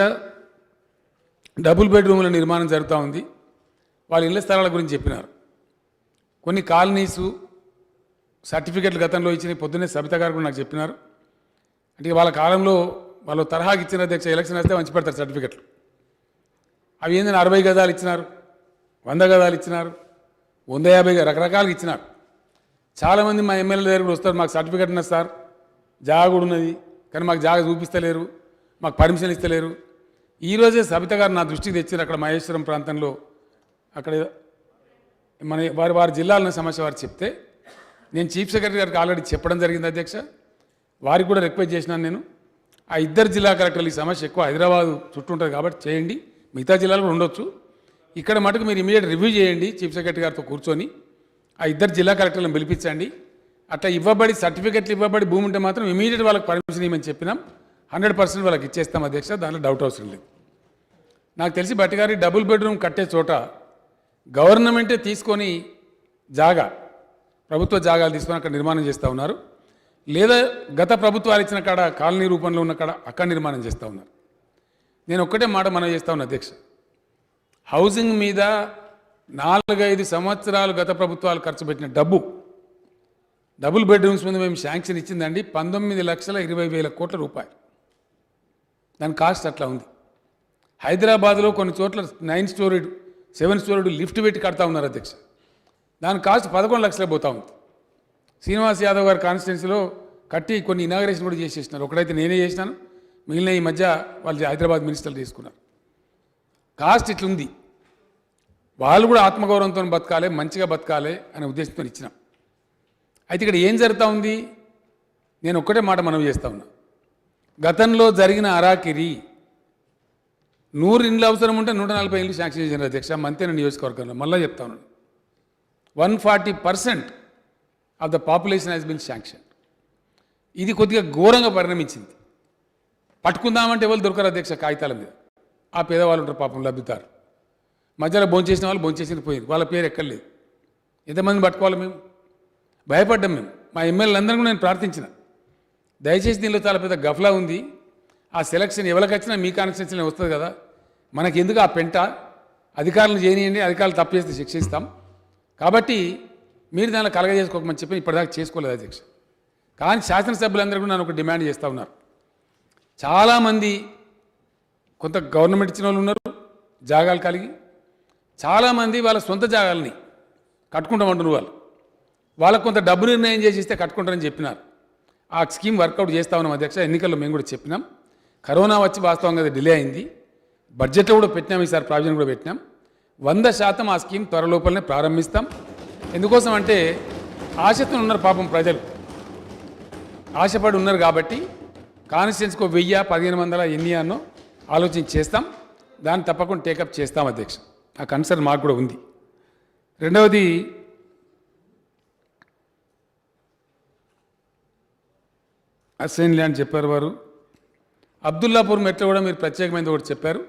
డబుల్ బెడ్రూముల నిర్మాణం జరుగుతూ ఉంది. వాళ్ళ ఇళ్ల స్థలాల గురించి చెప్పినారు. కొన్ని కాలనీసు సర్టిఫికెట్లు గతంలో ఇచ్చిన పొద్దున్నే సబిత గారు కూడా నాకు చెప్పినారు. అంటే వాళ్ళ కాలంలో వాళ్ళు తరహాకి ఇచ్చిన అధ్యక్ష, ఎలక్షన్ వస్తే మంచి పెడతారు సర్టిఫికెట్లు. అవి ఏంటంటే 60 గజాలు ఇచ్చినారు, 100 గజాలు ఇచ్చినారు, 150 రకరకాలుగా ఇచ్చినారు. చాలామంది మా ఎమ్మెల్యే దగ్గర కూడా వస్తారు, మాకు సర్టిఫికెట్ ఉన్నది సార్, జాగా కూడా ఉన్నది, కానీ మాకు జాగా చూపిస్తలేరు, మాకు పర్మిషన్ ఇస్తలేరు. ఈరోజే సబిత గారు నా దృష్టికి తెచ్చారు. అక్కడ మహేశ్వరం ప్రాంతంలో అక్కడ మన వారి జిల్లాలోని సమస్య వారు చెప్తే నేను చీఫ్ సెక్రటరీ గారికి ఆల్రెడీ చెప్పడం జరిగింది అధ్యక్ష. వారికి కూడా రిక్వెస్ట్ చేసినాను నేను, ఆ 2 జిల్లా కలెక్టర్లు ఈ సమస్య ఎక్కువ హైదరాబాద్ చుట్టూ ఉంటుంది కాబట్టి చేయండి, మిగతా జిల్లాలు కూడా ఉండొచ్చు, ఇక్కడ మటుకు మీరు ఇమీడియట్ రివ్యూ చేయండి చీఫ్ సెక్రటరీ గారితో కూర్చొని, ఆ 2 జిల్లా కలెక్టర్లను పిలిపించండి. అట్లా ఇవ్వబడి సర్టిఫికెట్లు ఇవ్వబడి భూమి ఉంటే మాత్రం ఇమీడియట్ వాళ్ళకి పర్మిషన్ ఇవ్వమని చెప్పినాం. 100% వాళ్ళకి ఇచ్చేస్తాం అధ్యక్ష, దాంట్లో డౌట్ అవసరం లేదు. నాకు తెలిసి బట్టి గారి డబుల్ బెడ్రూమ్ కట్టే చోట గవర్నమెంటే తీసుకొని జాగా, ప్రభుత్వ జాగాలు తీసుకొని అక్కడ నిర్మాణం చేస్తూ ఉన్నారు, లేదా గత ప్రభుత్వాలు ఇచ్చిన కాడ కాలనీ రూపంలో ఉన్న కాడ అక్కడ నిర్మాణం చేస్తూ ఉన్నారు. నేను ఒక్కటే మాట మనం చేస్తూ ఉన్నా అధ్యక్ష, హౌసింగ్ మీద 4-5 సంవత్సరాలు గత ప్రభుత్వాలు ఖర్చు పెట్టిన డబ్బు డబుల్ బెడ్రూమ్స్ మీద మేము శాంక్షన్ ఇచ్చిందండి 19,20,000 కోట్ల రూపాయలు. దాని కాస్ట్ అట్లా ఉంది. హైదరాబాద్లో కొన్ని చోట్ల 9 స్టోరీడ్ 7 స్టోరీడు లిఫ్ట్ పెట్టి కడతా ఉన్నారు అధ్యక్ష. దాని కాస్ట్ 11 లక్షలకు పోతా ఉంది. శ్రీనివాస్ యాదవ్ గారి కాన్స్టిట్యున్సీలో కట్టి కొన్ని ఇనాగరేషన్ కూడా చేసేసినారు. ఒకటైతే నేనే చేసినాను, మిగిలిన ఈ మధ్య వాళ్ళు హైదరాబాద్ మినిస్టర్లు తీసుకున్నారు. కాస్ట్ ఇట్లుంది. వాళ్ళు కూడా ఆత్మగౌరవంతో బతకాలి, మంచిగా బతకాలి అనే ఉద్దేశంతో ఇచ్చినాం. అయితే ఇక్కడ ఏం జరుగుతూ ఉంది, నేను ఒక్కటే మాట మనవి చేస్తూ ఉన్నా. గతంలో జరిగిన అరాకిరి 100 ఇండ్లు అవసరం ఉంటే 140 ఇండ్లు శాంక్షన్ చేసిన అధ్యక్ష మంతేన నియోజకవర్గంలో. మళ్ళీ చెప్తా ఉన్నాను, 140% of the population has been sanction. ఇది కొద్దిగా ఘోరంగా పరిణమించింది. పట్టుకుందామంటే ఎవరు దొరకరు అధ్యక్ష కాగితాల మీద. ఆ పేదవాళ్ళు ఉంటారు పాపం లబ్ధిదారు. మధ్యలో భోంచేసిన వాళ్ళు భోంచేసిన పోయింది, వాళ్ళ పేరు ఎక్కర్లేదు. ఎంతమందిని పట్టుకోవాలి మేము? భయపడ్డాం మేము. మా ఎమ్మెల్యేలందరూ కూడా నేను ప్రార్థించిన, దయచేసి దీనిలో చాలా పెద్ద గఫ్లా ఉంది. ఆ సెలక్షన్ ఎవరికి వచ్చినా మీ కాన్స్టిట్యూన్సీలో వస్తుంది కదా, మనకి ఎందుకు ఆ పెంట? అధికారులను చేయనియండి, అధికారులు తప్పు చేస్తే శిక్షిస్తాం. కాబట్టి మీరు దానిలో కలగజేసుకోకమని చెప్పి ఇప్పటిదాకా చేసుకోలేదు అధ్యక్ష. కానీ శాసనసభ్యులందరూ కూడా నన్ను ఒక డిమాండ్ చేస్తూ ఉన్నారు. చాలామంది కొంత గవర్నమెంట్ ఇచ్చిన వాళ్ళు ఉన్నారు జాగాలు కలిగి, చాలామంది వాళ్ళ సొంత జాగాలని కట్టుకుంటామంటున్నారు. వాళ్ళకు కొంత డబ్బు నిర్ణయం చేసి ఇస్తే కట్టుకుంటారని చెప్పినారు. ఆ స్కీమ్ వర్కౌట్ చేస్తా ఉన్నాం అధ్యక్ష. ఎన్నికల్లో మేము కూడా చెప్పినాం. కరోనా వచ్చి వాస్తవంగా అది డిలే అయింది. బడ్జెట్లో కూడా పెట్టినాం, ఈసారి ప్రావిజన్ కూడా పెట్టినాం. 100% ఆ స్కీమ్ త్వరలోపలనే ప్రారంభిస్తాం. ఎందుకోసం అంటే ఆశతో ఉన్నారు పాపం ప్రజలు, ఆశపడి ఉన్నారు. కాబట్టి కాన్స్టిట్యున్సీకి 1000-1500 ఎన్ని అన్నో ఆలోచన చేస్తాం. దాన్ని తప్పకుండా టేకప్ చేస్తాం అధ్యక్ష. ఆ కన్సర్న్ మాకు కూడా ఉంది. రెండవది, అసైన్ ల్యాండ్ చెప్పారు వారు. అబ్దుల్లాపూర్ మెట్లో కూడా మీరు ప్రత్యేకమైనది ఒకటి చెప్పారు,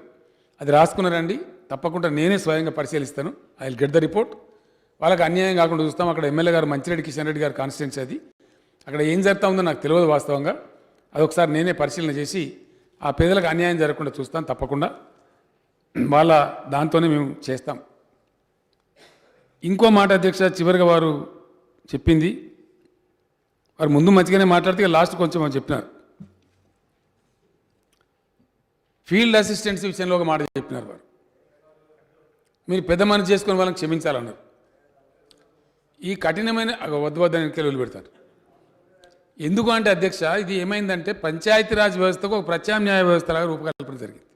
అది రాసుకున్నారండి. తప్పకుండా నేనే స్వయంగా పరిశీలిస్తాను. I will get the report. వాళ్ళకి అన్యాయం కాకుండా చూస్తాం. అక్కడ ఎమ్మెల్యే గారు మంచిరెడ్డి కిషన్ రెడ్డి గారి కాన్స్టిట్యున్సీ అది. అక్కడ ఏం జరుగుతూ ఉందో నాకు తెలియదు వాస్తవంగా. అదొకసారి నేనే పరిశీలన చేసి ఆ పేదలకు అన్యాయం జరగకుండా చూస్తాను. తప్పకుండా వాళ్ళ దాంతోనే మేము చేస్తాం. ఇంకో మాట అధ్యక్ష, చివరిగా వారు చెప్పింది, వారు ముందు మంచిగానే మాట్లాడితే లాస్ట్ కొంచెం చెప్పినారు. ఫీల్డ్ అసిస్టెంట్స్ విషయంలో ఒక మాట చెప్పినారు వారు. మీరు పెద్ద మనసు చేసుకుని వాళ్ళని క్షమించాలన్నారు. ఈ కఠినమైన వద్దని ఎన్నికలు పెడతారు. ఎందుకు అంటే అధ్యక్ష, ఇది ఏమైందంటే పంచాయతీరాజ్ వ్యవస్థకు ఒక ప్రత్యామ్నాయ వ్యవస్థలాగా రూపకల్పన జరిగింది.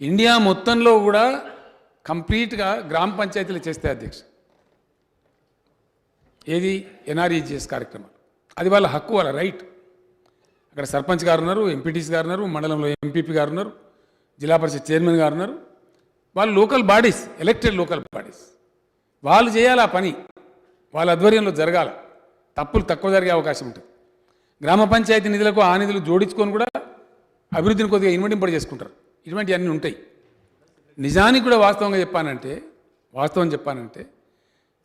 ఇండియా మొత్తంలో కూడా కంప్లీట్గా గ్రామ పంచాయతీలు చేస్తే అధ్యక్ష, ఏది ఎన్ఆర్ఈజిఎస్ కార్యక్రమం, అది వాళ్ళ హక్కు, వాళ్ళ రైట్. అక్కడ సర్పంచ్ గారు ఉన్నారు, ఎంపీటీసీ గారు ఉన్నారు, మండలంలో ఎంపీపీ గారు ఉన్నారు, జిల్లా పరిషత్ చైర్మన్ గారు ఉన్నారు. వాళ్ళు local bodies, elected local bodies, వాళ్ళు చేయాలి ఆ పని, వాళ్ళ ఆధ్వర్యంలో జరగాల. తప్పులు తక్కువ జరిగే అవకాశం ఉంటుంది. గ్రామ పంచాయతీ నిధులకు ఆ నిధులు జోడించుకొని కూడా అభివృద్ధిని కొద్దిగా ఇన్వెంటింపడి చేసుకుంటారు. ఇటువంటివన్నీ ఉంటాయి. నిజానికి కూడా వాస్తవం చెప్పానంటే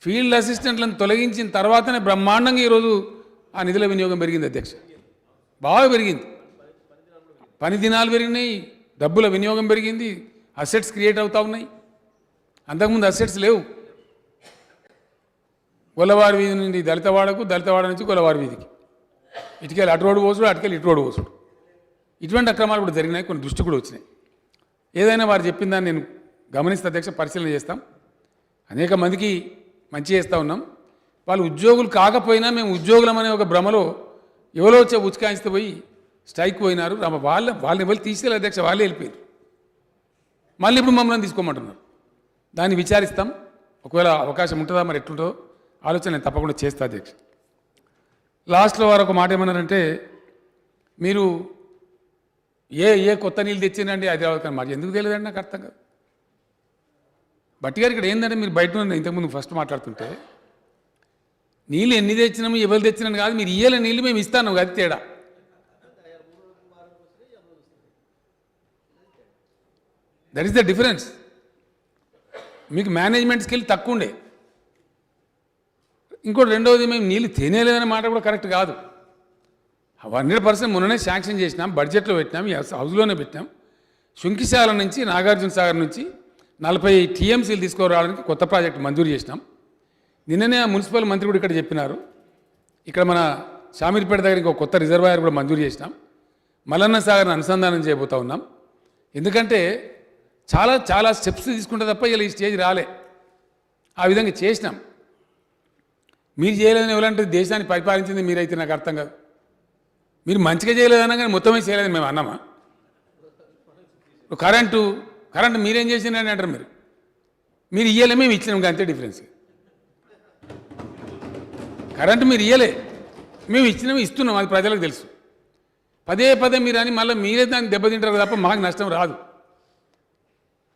ఫీల్డ్ అసిస్టెంట్లను తొలగించిన తర్వాతనే బ్రహ్మాండంగా ఈరోజు ఆ నిధుల వినియోగం పెరిగింది అధ్యక్ష. బాగా పెరిగింది. పని దినాలు పెరిగినాయి, డబ్బుల వినియోగం పెరిగింది, అసెట్స్ క్రియేట్ అవుతూ ఉన్నాయి. అంతకుముందు అసెట్స్ లేవు. గొల్లవారి వీధి నుండి దళితవాడకు, దళితవాడ నుంచి గొల్లవారి వీధికి, ఇటుకెళ్ళి అటు రోడ్డు పోసుడు, అటుకెళ్ళి ఇటు రోడ్డు పోసుడు, ఇటువంటి అక్రమాలు కూడా జరిగినాయి. కొన్ని దృష్టి కూడా వచ్చినాయి. ఏదైనా వారు చెప్పిన దాన్ని నేను గమనిస్తే అధ్యక్ష పరిశీలన చేస్తాం. అనేక మందికి మంచి చేస్తూ ఉన్నాం. వాళ్ళు ఉద్యోగులు కాకపోయినా మేము ఉద్యోగులం అనే ఒక భ్రమలో ఎవరో వచ్చే ఉచికాయిస్తే పోయి స్ట్రైక్ పోయినారు. వాళ్ళని వెళ్ళి తీసుకెళ్ళి అధ్యక్ష, వాళ్ళే వెళ్ళిపోయారు. మళ్ళీ ఇప్పుడు మమ్మల్ని తీసుకోమంటున్నారు. దాన్ని విచారిస్తాం. ఒకవేళ అవకాశం ఉంటుందా, మరి ఎట్లుంటుందో ఆలోచన నేను తప్పకుండా చేస్తా అధ్యక్ష. లాస్ట్లో వారు ఒక మాట ఏమన్నారంటే, మీరు ఏ కొత్త నీళ్ళు తెచ్చిందండి హైదరాబాద్ కానీ మాకు ఎందుకు తెలియదండి, నాకు అర్థం కాదు. బట్టి గారు ఇక్కడ ఏంటంటే, మీరు బయట ఇంతకుముందు ఫస్ట్ మాట్లాడుతుంటే నీళ్ళు ఎన్ని తెచ్చినాము ఎవరు తెచ్చినాను కాదు, మీరు ఇయ్యాల నీళ్ళు మేము ఇస్తాను, అది తేడా. That is the difference. మీకు మేనేజ్మెంట్ స్కిల్ తక్కువ ఉండే. ఇంకోటి రెండవది, మేము నీళ్ళు తినేలేదనే మాట కూడా కరెక్ట్ కాదు. 100% మొన్ననే శాంక్షన్ చేసినాం, బడ్జెట్లో పెట్టినాం, హౌస్లోనే పెట్టినాం. శుంకిశాల నుంచి నాగార్జున సాగర్ నుంచి 40 టీఎంసీలు తీసుకురావడానికి కొత్త ప్రాజెక్టు మంజూరు చేసినాం. నిన్ననే మున్సిపల్ మంత్రి కూడా ఇక్కడ చెప్పినారు. ఇక్కడ మన షామీర్పేట దగ్గర ఇంకో కొత్త రిజర్వాయర్ కూడా మంజూరు చేసినాం. మల్లన్న సాగర్ని అనుసంధానం చేయబోతూ ఉన్నాం. ఎందుకంటే చాలా చాలా స్టెప్స్ తీసుకుంటే తప్ప ఇలా ఈ స్టేజ్ రాలే. ఆ విధంగా చేసినాం. మీరు చేయలేదని ఎవరంటే దేశాన్ని పరిపాలించింది మీరైతే నాకు అర్థం కాదు. మీరు మంచిగా చేయలేదన్నా కానీ మొత్తమే చేయలేదని మేము అన్నామా? కరెంటు మీరేం చేసిందని అంటారు. మీరు ఇయ్యలే, మేము ఇచ్చినాం, అంతే డిఫరెన్స్. కరెంటు మీరు ఇయ్యలే, మేము ఇస్తున్నాం, అది ప్రజలకు తెలుసు. పదే పదే మీరు అని మళ్ళీ మీరే దాన్ని దెబ్బతింటారు తప్ప మాకు నష్టం రాదు.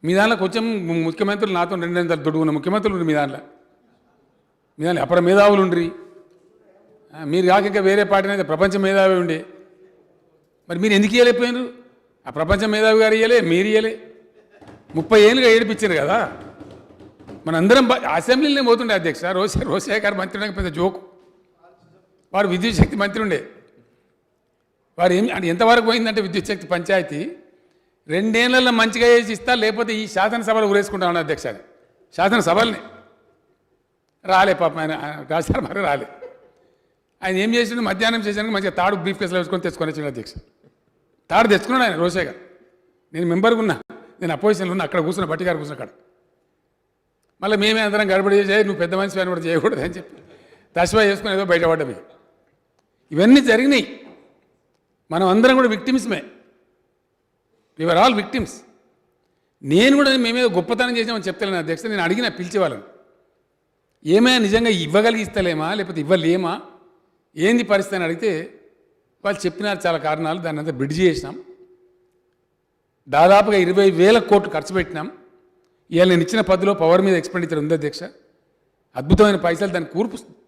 మీ దాంట్లో కొంచెం ముఖ్యమంత్రులు నాతో 2 నెలలు దొడుకున్న ముఖ్యమంత్రులు ఉండి మీ దాంట్లో అపర మేధావులు ఉండ్రి. మీరు కాక ఇంకా వేరే పార్టీని అయితే ప్రపంచ మేధావి ఉండే. మరి మీరు ఎందుకు ఇవ్వలేకపోయినారు? ఆ ప్రపంచ మేధావి గారు ఇవ్వలే, మీరు ఇవ్వలే. 30 ఏళ్ళుగా ఏడిపించారు కదా. మనందరం అసెంబ్లీలోనే పోతుండే అధ్యక్ష. రోషయ్య గారు మంత్రి పెద్ద జోకు. వారు విద్యుత్ శక్తి మంత్రి ఉండే. వారు అంటే ఎంతవరకు పోయిందంటే విద్యుత్ శక్తి పంచాయతీ 2 ఏళ్లలో మంచిగా చేసి ఇస్తా, లేకపోతే ఈ శాసనసభలు ఊరేసుకుంటామని అధ్యక్ష. శాసనసభల్ని రాలే పాపం, ఆయన రాశారు మరి రాలే. ఆయన ఏం చేసిండు, మధ్యాహ్నం చేసానికి మంచిగా తాడు బ్రీఫ్ కేసులో వేసుకొని తెచ్చుకొని వచ్చిండు అధ్యక్ష. తాడు తెచ్చుకున్నాడు ఆయన రోషయ్య గారు. నేను మెంబర్గా ఉన్నా, నేను అపోజిషన్లో ఉన్నా, అక్కడ కూర్చున్న బట్టి గారు కూర్చున్న అక్కడ. మళ్ళీ మేమే అందరం గడబడి చేసి నువ్వు పెద్ద మనిషి అని కూడా చేయకూడదు అని చెప్పి తస్వా చేసుకుని ఏదో బయటపడ్డవి. ఇవన్నీ జరిగినాయి. మనం అందరం కూడా విక్టిమ్స్మే. We are all victims. నేను కూడా మేమేదో గొప్పతనం చేసామని చెప్తాను అధ్యక్ష. నేను అడిగిన పిలిచేవాళ్ళని, ఏమైనా నిజంగా ఇవ్వగలిగిస్తలేమా లేకపోతే ఇవ్వలేమా, ఏంది పరిస్థితి అని అడిగితే వాళ్ళు చెప్పినారు చాలా కారణాలు. దాన్ని అంతా బ్రిడ్జ్ చేసినాం. దాదాపుగా 20,000 కోట్లు ఖర్చు పెట్టినాం. ఇవాళ నేను ఇచ్చిన పద్ధతిలో పవర్ మీద ఎక్స్పెండిచర్ ఉంది అధ్యక్ష. అద్భుతమైన పైసలు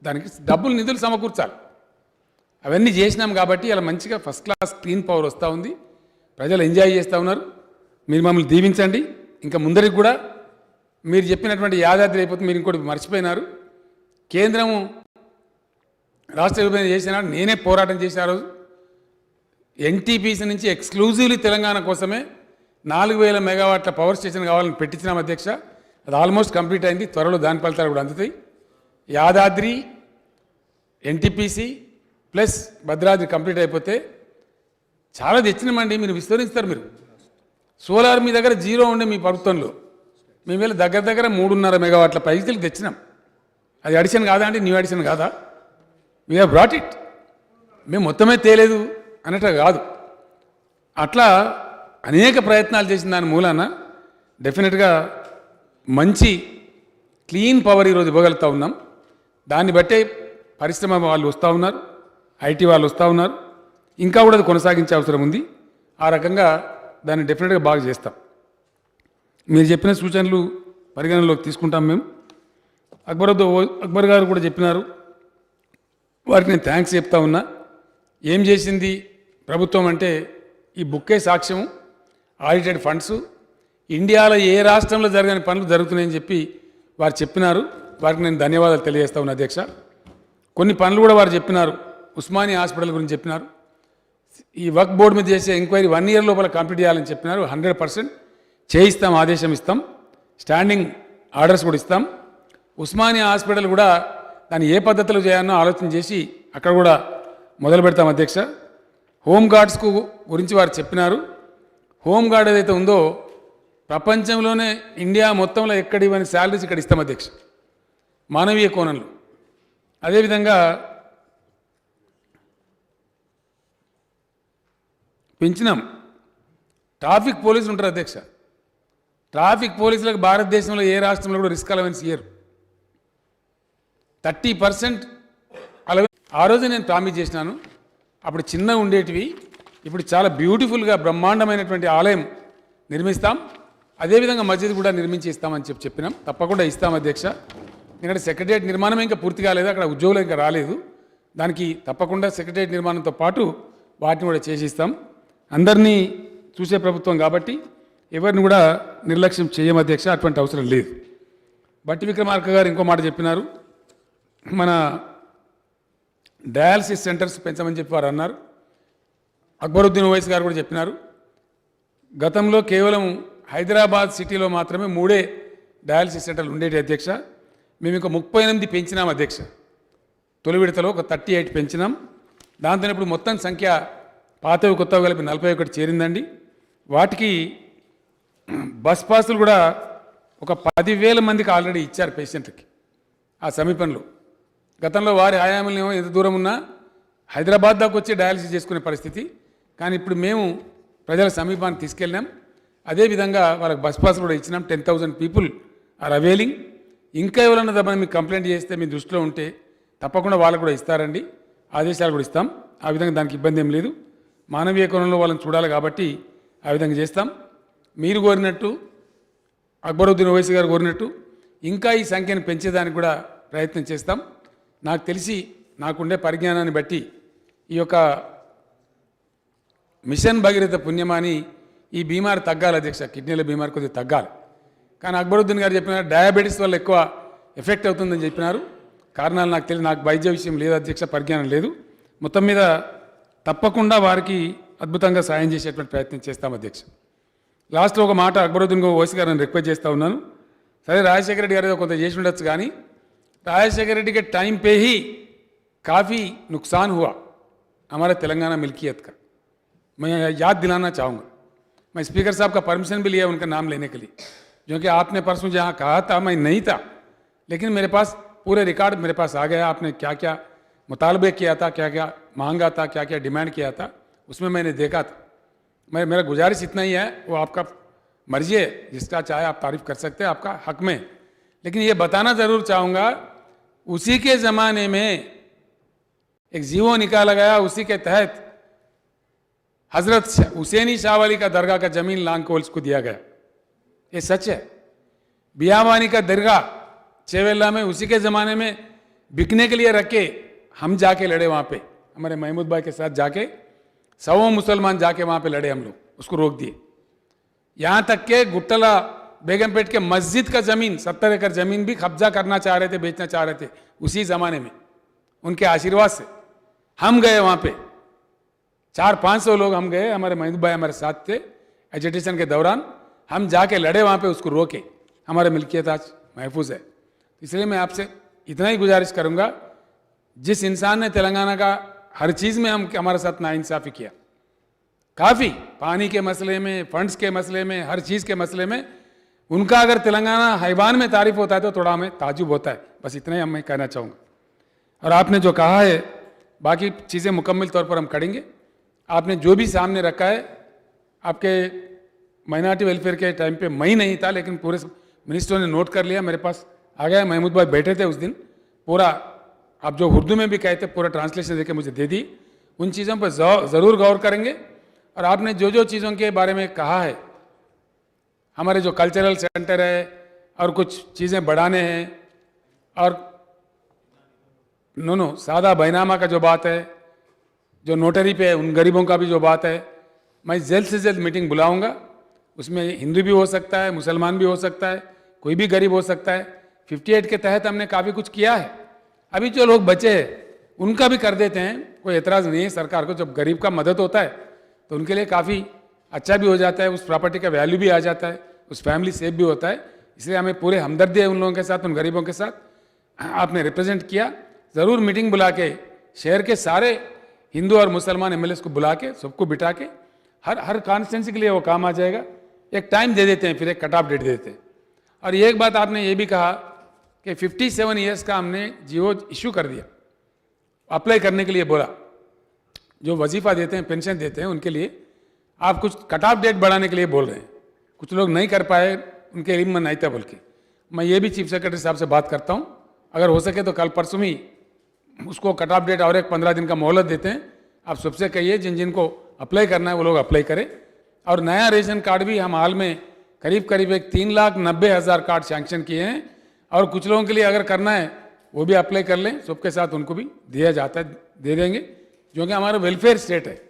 దానికి డబ్బులు నిధులు సమకూర్చాలి. అవన్నీ చేసినాం కాబట్టి ఇలా మంచిగా ఫస్ట్ క్లాస్ క్లీన్ పవర్ వస్తూ ఉంది. ప్రజలు ఎంజాయ్ చేస్తూ ఉన్నారు. మీరు మమ్మల్ని దీవించండి. ఇంకా ముందరికి కూడా మీరు చెప్పినటువంటి యాదాద్రి అయిపోతే మీరు ఇంకోటి మర్చిపోయినారు. కేంద్రము రాష్ట్ర విభజన చేసిన నేనే పోరాటం చేసిన రోజు ఎన్టీపీసీ నుంచి ఎక్స్క్లూజివ్లీ తెలంగాణ కోసమే 4,000 మెగావాట్ల పవర్ స్టేషన్ కావాలని పెట్టించినాం అధ్యక్ష. అది ఆల్మోస్ట్ కంప్లీట్ అయింది. త్వరలో దాని ఫలితాలు కూడా అందుతాయి. Yadadri, NTPC plus Bhadradri complete అయిపోతే చాలా తెచ్చినామండి. మీరు విస్తరిస్తారు. మీరు సోలార్ మీ దగ్గర 0 ఉండే మీ ప్రభుత్వంలో మేము వెళ్ళి దగ్గర 3.5 మెగావాట్ల పైసలు తెచ్చినాం. అది అడిషన్ కాదా అండి, న్యూ అడిషన్ కాదా? We have brought it. మేము మొత్తమే తేలేదు అన్నట్టు కాదు. అట్లా అనేక ప్రయత్నాలు చేసిన దాని మూలాన డెఫినెట్గా మంచి క్లీన్ పవర్ ఈరోజు ఇవ్వగలుగుతూ ఉన్నాం. దాన్ని బట్టే పరిశ్రమ వాళ్ళు వస్తూ ఉన్నారు, ఐటీ వాళ్ళు వస్తూ ఉన్నారు. ఇంకా కూడా అది కొనసాగించే అవసరం ఉంది. ఆ రకంగా దాన్ని డెఫినెట్గా బాగా చేస్తాం. మీరు చెప్పిన సూచనలు పరిగణనలోకి తీసుకుంటాం మేము. అక్బర్ గారు కూడా చెప్పినారు, వారికి నేను థ్యాంక్స్ చెప్తా ఉన్నా. ఏం చేసింది ప్రభుత్వం అంటే ఈ బుక్కే సాక్ష్యము. ఆడిటెడ్ ఫండ్స్ ఇండియాలో ఏ రాష్ట్రంలో జరగని పనులు జరుగుతున్నాయని చెప్పి వారు చెప్పినారు. వారికి నేను ధన్యవాదాలు తెలియజేస్తా ఉన్నా అధ్యక్ష. కొన్ని పనులు కూడా వారు చెప్పినారు. ఉస్మానియా హాస్పిటల్ గురించి చెప్పినారు. ఈ వర్క్ బోర్డు మీద చేసే ఎంక్వైరీ 1 year లోపల కంప్లీట్ చేయాలని చెప్పినారు. 100% చేయిస్తాం, ఆదేశం ఇస్తాం, స్టాండింగ్ ఆర్డర్స్ కూడా ఇస్తాం. ఉస్మానియా హాస్పిటల్ కూడా దాన్ని ఏ పద్ధతిలో చేయాలనో ఆలోచన చేసి అక్కడ కూడా మొదలు పెడతాం అధ్యక్ష. హోంగార్డ్స్కు గురించి వారు చెప్పినారు. హోంగార్డ్ ఏదైతే ఉందో ప్రపంచంలోనే ఇండియా మొత్తంలో ఎక్కడ ఇవ్వని శాలరీస్ ఇక్కడ ఇస్తాం అధ్యక్ష, మానవీయ కోణంలో. అదేవిధంగా పెంచినాం. ట్రాఫిక్ పోలీసులు ఉంటారు అధ్యక్ష. ట్రాఫిక్ పోలీసులకు భారతదేశంలో ఏ రాష్ట్రంలో కూడా రిస్క్ అలవెన్స్ ఇయ్యరు. 30% అలవెన్స్. ఆ రోజు నేను ప్రామిస్ చేసినాను. అప్పుడు చిన్న ఉండేటివి ఇప్పుడు చాలా బ్యూటిఫుల్గా బ్రహ్మాండమైనటువంటి ఆలయం నిర్మిస్తాం. అదేవిధంగా మస్జిద్ కూడా నిర్మించి ఇస్తామని చెప్పినాం. తప్పకుండా ఇస్తాం అధ్యక్ష. ఎందుకంటే సెక్రటరియట్ నిర్మాణం ఇంకా పూర్తి కాలేదు, అక్కడ ఉద్యోగులు ఇంకా రాలేదు. దానికి తప్పకుండా సెక్రటరియట్ నిర్మాణంతో పాటు వాటిని కూడా చేసి ఇస్తాం. అందరినీ చూసే ప్రభుత్వం కాబట్టి ఎవరిని కూడా నిర్లక్ష్యం చేయం అధ్యక్ష, అటువంటి అవసరం లేదు. బట్టి విక్రమార్క గారు ఇంకో మాట చెప్పినారు. మన డయాలసిస్ సెంటర్స్ పెంచమని చెప్పి వారు అన్నారు. అక్బరుద్దీన్ ఓవైసీ గారు కూడా చెప్పినారు. గతంలో కేవలం హైదరాబాద్ సిటీలో మాత్రమే 3 డయాలసిస్ సెంటర్లు ఉండేటి అధ్యక్ష. మేము ఇంకా 38 పెంచినాం అధ్యక్ష. తొలి విడతలో ఒక 38 పెంచినాం. దాంతో ఇప్పుడు మొత్తం సంఖ్య పాతవి కొత్తవి కలిపి 41 చేరిందండి. వాటికి బస్ పాసులు కూడా ఒక 10,000 మందికి ఆల్రెడీ ఇచ్చారు పేషెంట్లకి ఆ సమీపంలో. గతంలో వారి హయాంలో ఎంత దూరం ఉన్నా హైదరాబాద్ దాకా వచ్చి డయాలసిస్ చేసుకునే పరిస్థితి. కానీ ఇప్పుడు మేము ప్రజల సమీపానికి తీసుకెళ్ళినాం. అదేవిధంగా వాళ్ళకి బస్ పాసులు కూడా ఇచ్చినాం. 10,000 పీపుల్ ఆర్ అవైలింగ్. ఇంకా ఎవరన్నా దమ్మని మీకు కంప్లైంట్ చేస్తే మీ దృష్టిలో ఉంటే తప్పకుండా వాళ్ళకు కూడా ఇస్తారండి, ఆదేశాలు కూడా ఇస్తాం. ఆ విధంగా దానికి ఇబ్బంది ఏం లేదు. మానవీయ కోణంలో వాళ్ళని చూడాలి కాబట్టి ఆ విధంగా చేస్తాం. మీరు కోరినట్టు, అక్బరుద్దీన్ ఓవైసీ గారు కోరినట్టు ఇంకా ఈ సంఖ్యను పెంచేదానికి కూడా ప్రయత్నం చేస్తాం. నాకు తెలిసి నాకుండే పరిజ్ఞానాన్ని బట్టి ఈ యొక్క మిషన్ భగీరథ పుణ్యమాని ఈ బీమారు తగ్గాలి అధ్యక్ష, కిడ్నీల బీమారు కొద్దిగా తగ్గాలి. కానీ అక్బరుద్దీన్ గారు చెప్పినారు డయాబెటీస్ వల్ల ఎక్కువ ఎఫెక్ట్ అవుతుందని చెప్పినారు. కారణాలు నాకు తెలియదు, నాకు వైద్య విషయం లేదు అధ్యక్ష, పరిజ్ఞానం లేదు. మొత్తం మీద తప్పకుండా వారికి అద్భుతంగా సాయం చేసేటువంటి ప్రయత్నం చేస్తాం అధ్యక్ష. లాస్ట్లో ఒక మాట అక్బరుద్దీన్ ఓవైసీ గారిని రిక్వెస్ట్ చేస్తూ ఉన్నాను. సరే రాజశేఖర రెడ్డి గారు కొంత చేసి ఉండొచ్చు, కానీ राजशेखर रेड्डी के टाइम पे ही काफ़ी नुकसान हुआ हमारे तेलंगाना मिल्कियत का। मैं याद दिलाना चाहूँगा, मैं स्पीकर साहब का परमिशन भी लिया उनका नाम लेने के लिए, जो कि आपने परसों जहाँ कहा था मैं नहीं था, लेकिन मेरे पास पूरे रिकॉर्ड मेरे पास आ गया। आपने क्या क्या मुतालबे किया था, क्या क्या मांगा था, क्या क्या डिमांड किया था, उसमें मैंने देखा था। मेरा गुजारिश इतना ही है, वो आपका मर्जी है, जिसका चाहे आप तारीफ़ कर सकते हैं, आपका हक में। लेकिन ये बताना ज़रूर चाहूँगा, उसी के ज़माने में एक जीवो निकाला गया, उसी के तहत हज़रत हुसैनी शाह वाली का दरगाह का ज़मीन लांकोल्स को दिया गया। ये सच है। बियावानी का दरगाह चेवेला में उसी के ज़माने में बिकने के लिए रखे, हम जाके लड़े वहाँ पे, हमारे महमूद भाई के साथ जाके 100 मुसलमान जाके वहाँ पे लड़े, हम लोग उसको रोक दिए। यहाँ तक के गुट्टला बेगमपेट के मस्जिद का ज़मीन 70 एकड़ ज़मीन भी कब्जा करना चाह रहे थे, बेचना चाह रहे थे उसी ज़माने में। उनके आशीर्वाद से हम गए वहाँ पे, 400-500 लोग हम गए, हमारे महमूद भाई हमारे साथ थे। एजिटेशन के दौरान हम जाके लड़े वहाँ पे, उसको रोके। हमारे मिल्कियत आज महफूज है। इसलिए मैं आपसे इतना ही गुजारिश करूँगा, जिस इंसान ने तेलंगाना का हर चीज़ में हमारे साथ नाइंसाफ़ी किया, काफ़ी पानी के मसले में, फंड्स के मसले में, हर चीज़ के मसले में, उनका अगर तेलंगाना हैवान में तारीफ होता है तो थोड़ा हमें ताजुब होता है। बस इतना ही मैं कहना चाहूँगा। और आपने जो कहा है बाकी चीज़ें मुकम्मल तौर पर हम करेंगे। आपने जो भी सामने रखा है, आपके माइनॉरिटी वेलफेयर के टाइम पे मैं ही नहीं था, लेकिन पूरे मिनिस्टरों ने नोट कर लिया, मेरे पास आ गया। महमूद भाई बैठे थे उस दिन, पूरा आप जो उर्दू में भी कहते पूरा ट्रांसलेशन देके मुझे दे दी। उन चीज़ों पर ज़रूर गौर करेंगे। और आपने जो जो चीज़ों के बारे में कहा है, हमारे जो कल्चरल सेंटर है और कुछ चीज़ें बढ़ाने हैं, और सादा बैनामा का जो बात है, जो नोटरी पे है, उन गरीबों का भी जो बात है, मैं जल्द से जल्द मीटिंग बुलाऊंगा। उसमें हिंदू भी हो सकता है, मुसलमान भी हो सकता है, कोई भी गरीब हो सकता है। 58 के तहत हमने काफ़ी कुछ किया है। अभी जो लोग बचे हैं उनका भी कर देते हैं, कोई एतराज़ नहीं है सरकार को। जब गरीब का मदद होता है तो उनके लिए काफ़ी अच्छा भी हो जाता है, उस प्रॉपर्टी का वैल्यू भी आ जाता है, उस फैमिली सेफ भी होता है। इसलिए हमें पूरे हमदर्दी है उन लोगों के साथ, उन गरीबों के साथ। आपने रिप्रेजेंट किया, ज़रूर मीटिंग बुला के शहर के सारे हिंदू और मुसलमान एमएलएस को बुला के सबको बिठा के हर कॉन्स्टिट्यूंसी के लिए वो काम आ जाएगा। एक टाइम दे देते हैं, फिर एक कट ऑफ डेट दे देते हैं। और एक बात आपने ये भी कहा कि 57 ईयर्स का हमने जीओ इशू कर दिया, अप्लाई करने के लिए बोला। जो वजीफ़ा देते हैं, पेंशन देते हैं, उनके लिए आप कुछ कट ऑफ डेट बढ़ाने के लिए बोल रहे हैं। कुछ लोग नहीं कर पाए, उनके इल्म में नहीं था बोल के। मैं ये भी चीफ सेक्रेटरी साहब से बात करता हूँ, अगर हो सके तो कल परसों ही उसको कट ऑफ डेट और एक 15 दिन का मोहलत देते हैं। आप सबसे कहिए जिन जिनको अप्लाई करना है वो लोग अप्लाई करें। और नया रेशन कार्ड भी हम हाल में करीब एक 3,90,000 कार्ड सैंक्शन किए हैं, और कुछ लोगों के लिए अगर करना है वो भी अप्लाई कर लें, सबके साथ उनको भी दिया जाता है, दे देंगे। क्योंकि हमारा वेलफेयर स्टेट है,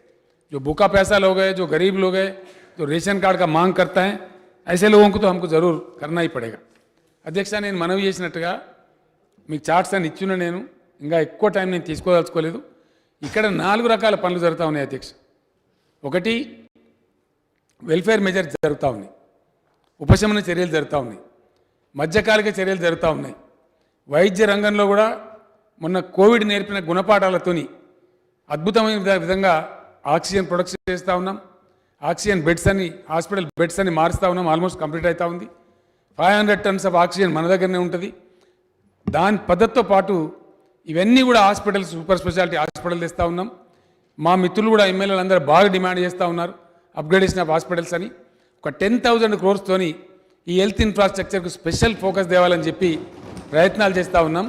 जो भूखा पैसा लोग है, जो गरीब लोग है, जो रेशन कार्ड का मांग करता है, ऐसे लोगों को तो हमको ज़रूर करना ही पड़ेगा। అధ్యక్ష, నేను మనవి చేసినట్టుగా మీకు చార్ట్స్ అని ఇచ్చిన, నేను ఇంకా ఎక్కువ టైం నేను తీసుకోదలుచుకోలేదు. ఇక్కడ 4 రకాల పనులు జరుగుతూ ఉన్నాయి అధ్యక్ష. ఒకటి, వెల్ఫేర్ మెజర్స్ జరుగుతూ ఉన్నాయి, ఉపశమన చర్యలు జరుగుతూ ఉన్నాయి, మధ్యకాలిక చర్యలు జరుగుతూ ఉన్నాయి. వైద్య రంగంలో కూడా మొన్న కోవిడ్ నేర్పిన గుణపాఠాలతోని అద్భుతమైన విధంగా ఆక్సిజన్ ప్రొడక్షన్ చేస్తూ ఉన్నాం. ఆక్సిజన్ బెడ్స్ అని హాస్పిటల్ బెడ్స్ అని మారుస్తూ ఉన్నాం. ఆల్మోస్ట్ కంప్లీట్ అవుతా ఉంది. 500 tons ఆఫ్ ఆక్సిజన్ మన దగ్గరనే ఉంటుంది. దాని పద్ధతితో పాటు ఇవన్నీ కూడా హాస్పిటల్స్ సూపర్ స్పెషాలిటీ హాస్పిటల్ తెస్తూ ఉన్నాం. మా మిత్రులు కూడా ఎమ్మెల్యేలు అందరూ బాగా డిమాండ్ చేస్తూ ఉన్నారు అప్గ్రేడేషన్ ఆఫ్ హాస్పిటల్స్ అని. ఒక 10,000 crores ఈ హెల్త్ ఇన్ఫ్రాస్ట్రక్చర్కు స్పెషల్ ఫోకస్ తేవాలని చెప్పి ప్రయత్నాలు చేస్తూ ఉన్నాం.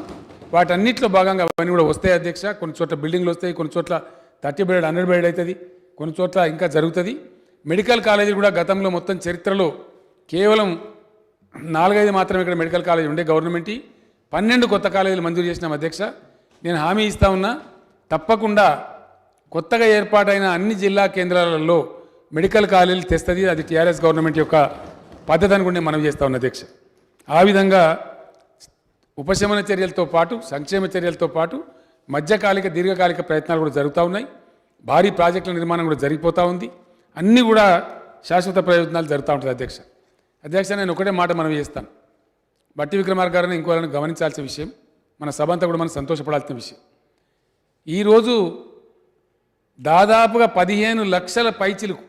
వాటన్నిటిలో భాగంగా అవన్నీ కూడా వస్తాయి అధ్యక్ష. కొన్ని చోట్ల బిల్డింగ్లు వస్తాయి, కొన్ని చోట్ల 30 బెడ్ 100 బెడ్ అవుతుంది, కొన్ని చోట్ల ఇంకా జరుగుతుంది. మెడికల్ కాలేజీలు కూడా గతంలో మొత్తం చరిత్రలో కేవలం 4-5 మాత్రమే ఇక్కడ మెడికల్ కాలేజీ ఉండే గవర్నమెంట్ 12 కొత్త కాలేజీలు మంజూరు చేసినాం అధ్యక్ష. నేను హామీ ఇస్తా ఉన్నా, తప్పకుండా కొత్తగా ఏర్పాటైన అన్ని జిల్లా కేంద్రాలలో మెడికల్ కాలేజీలు తెస్తుంది. అది టీఆర్ఎస్ గవర్నమెంట్ యొక్క పద్ధతి అని కూడా నేను మనవి చేస్తా ఉన్నా అధ్యక్ష. ఆ విధంగా ఉపశమన చర్యలతో పాటు సంక్షేమ చర్యలతో పాటు మధ్యకాలిక దీర్ఘకాలిక ప్రయత్నాలు కూడా జరుగుతూ ఉన్నాయి. భారీ ప్రాజెక్టుల నిర్మాణం కూడా జరిగిపోతూ ఉంది. అన్నీ కూడా శాశ్వత ప్రయోజనాలు జరుగుతూ ఉంటుంది అధ్యక్ష. అధ్యక్ష, నేను ఒకటే మాట మనవి చేస్తాను. బట్టి విక్రమార్క గారిని ఇంకోవాలని గమనించాల్సిన విషయం, మన సభ అంతా కూడా మనం సంతోషపడాల్సిన విషయం. ఈరోజు దాదాపుగా 15 లక్షల పైచిలకు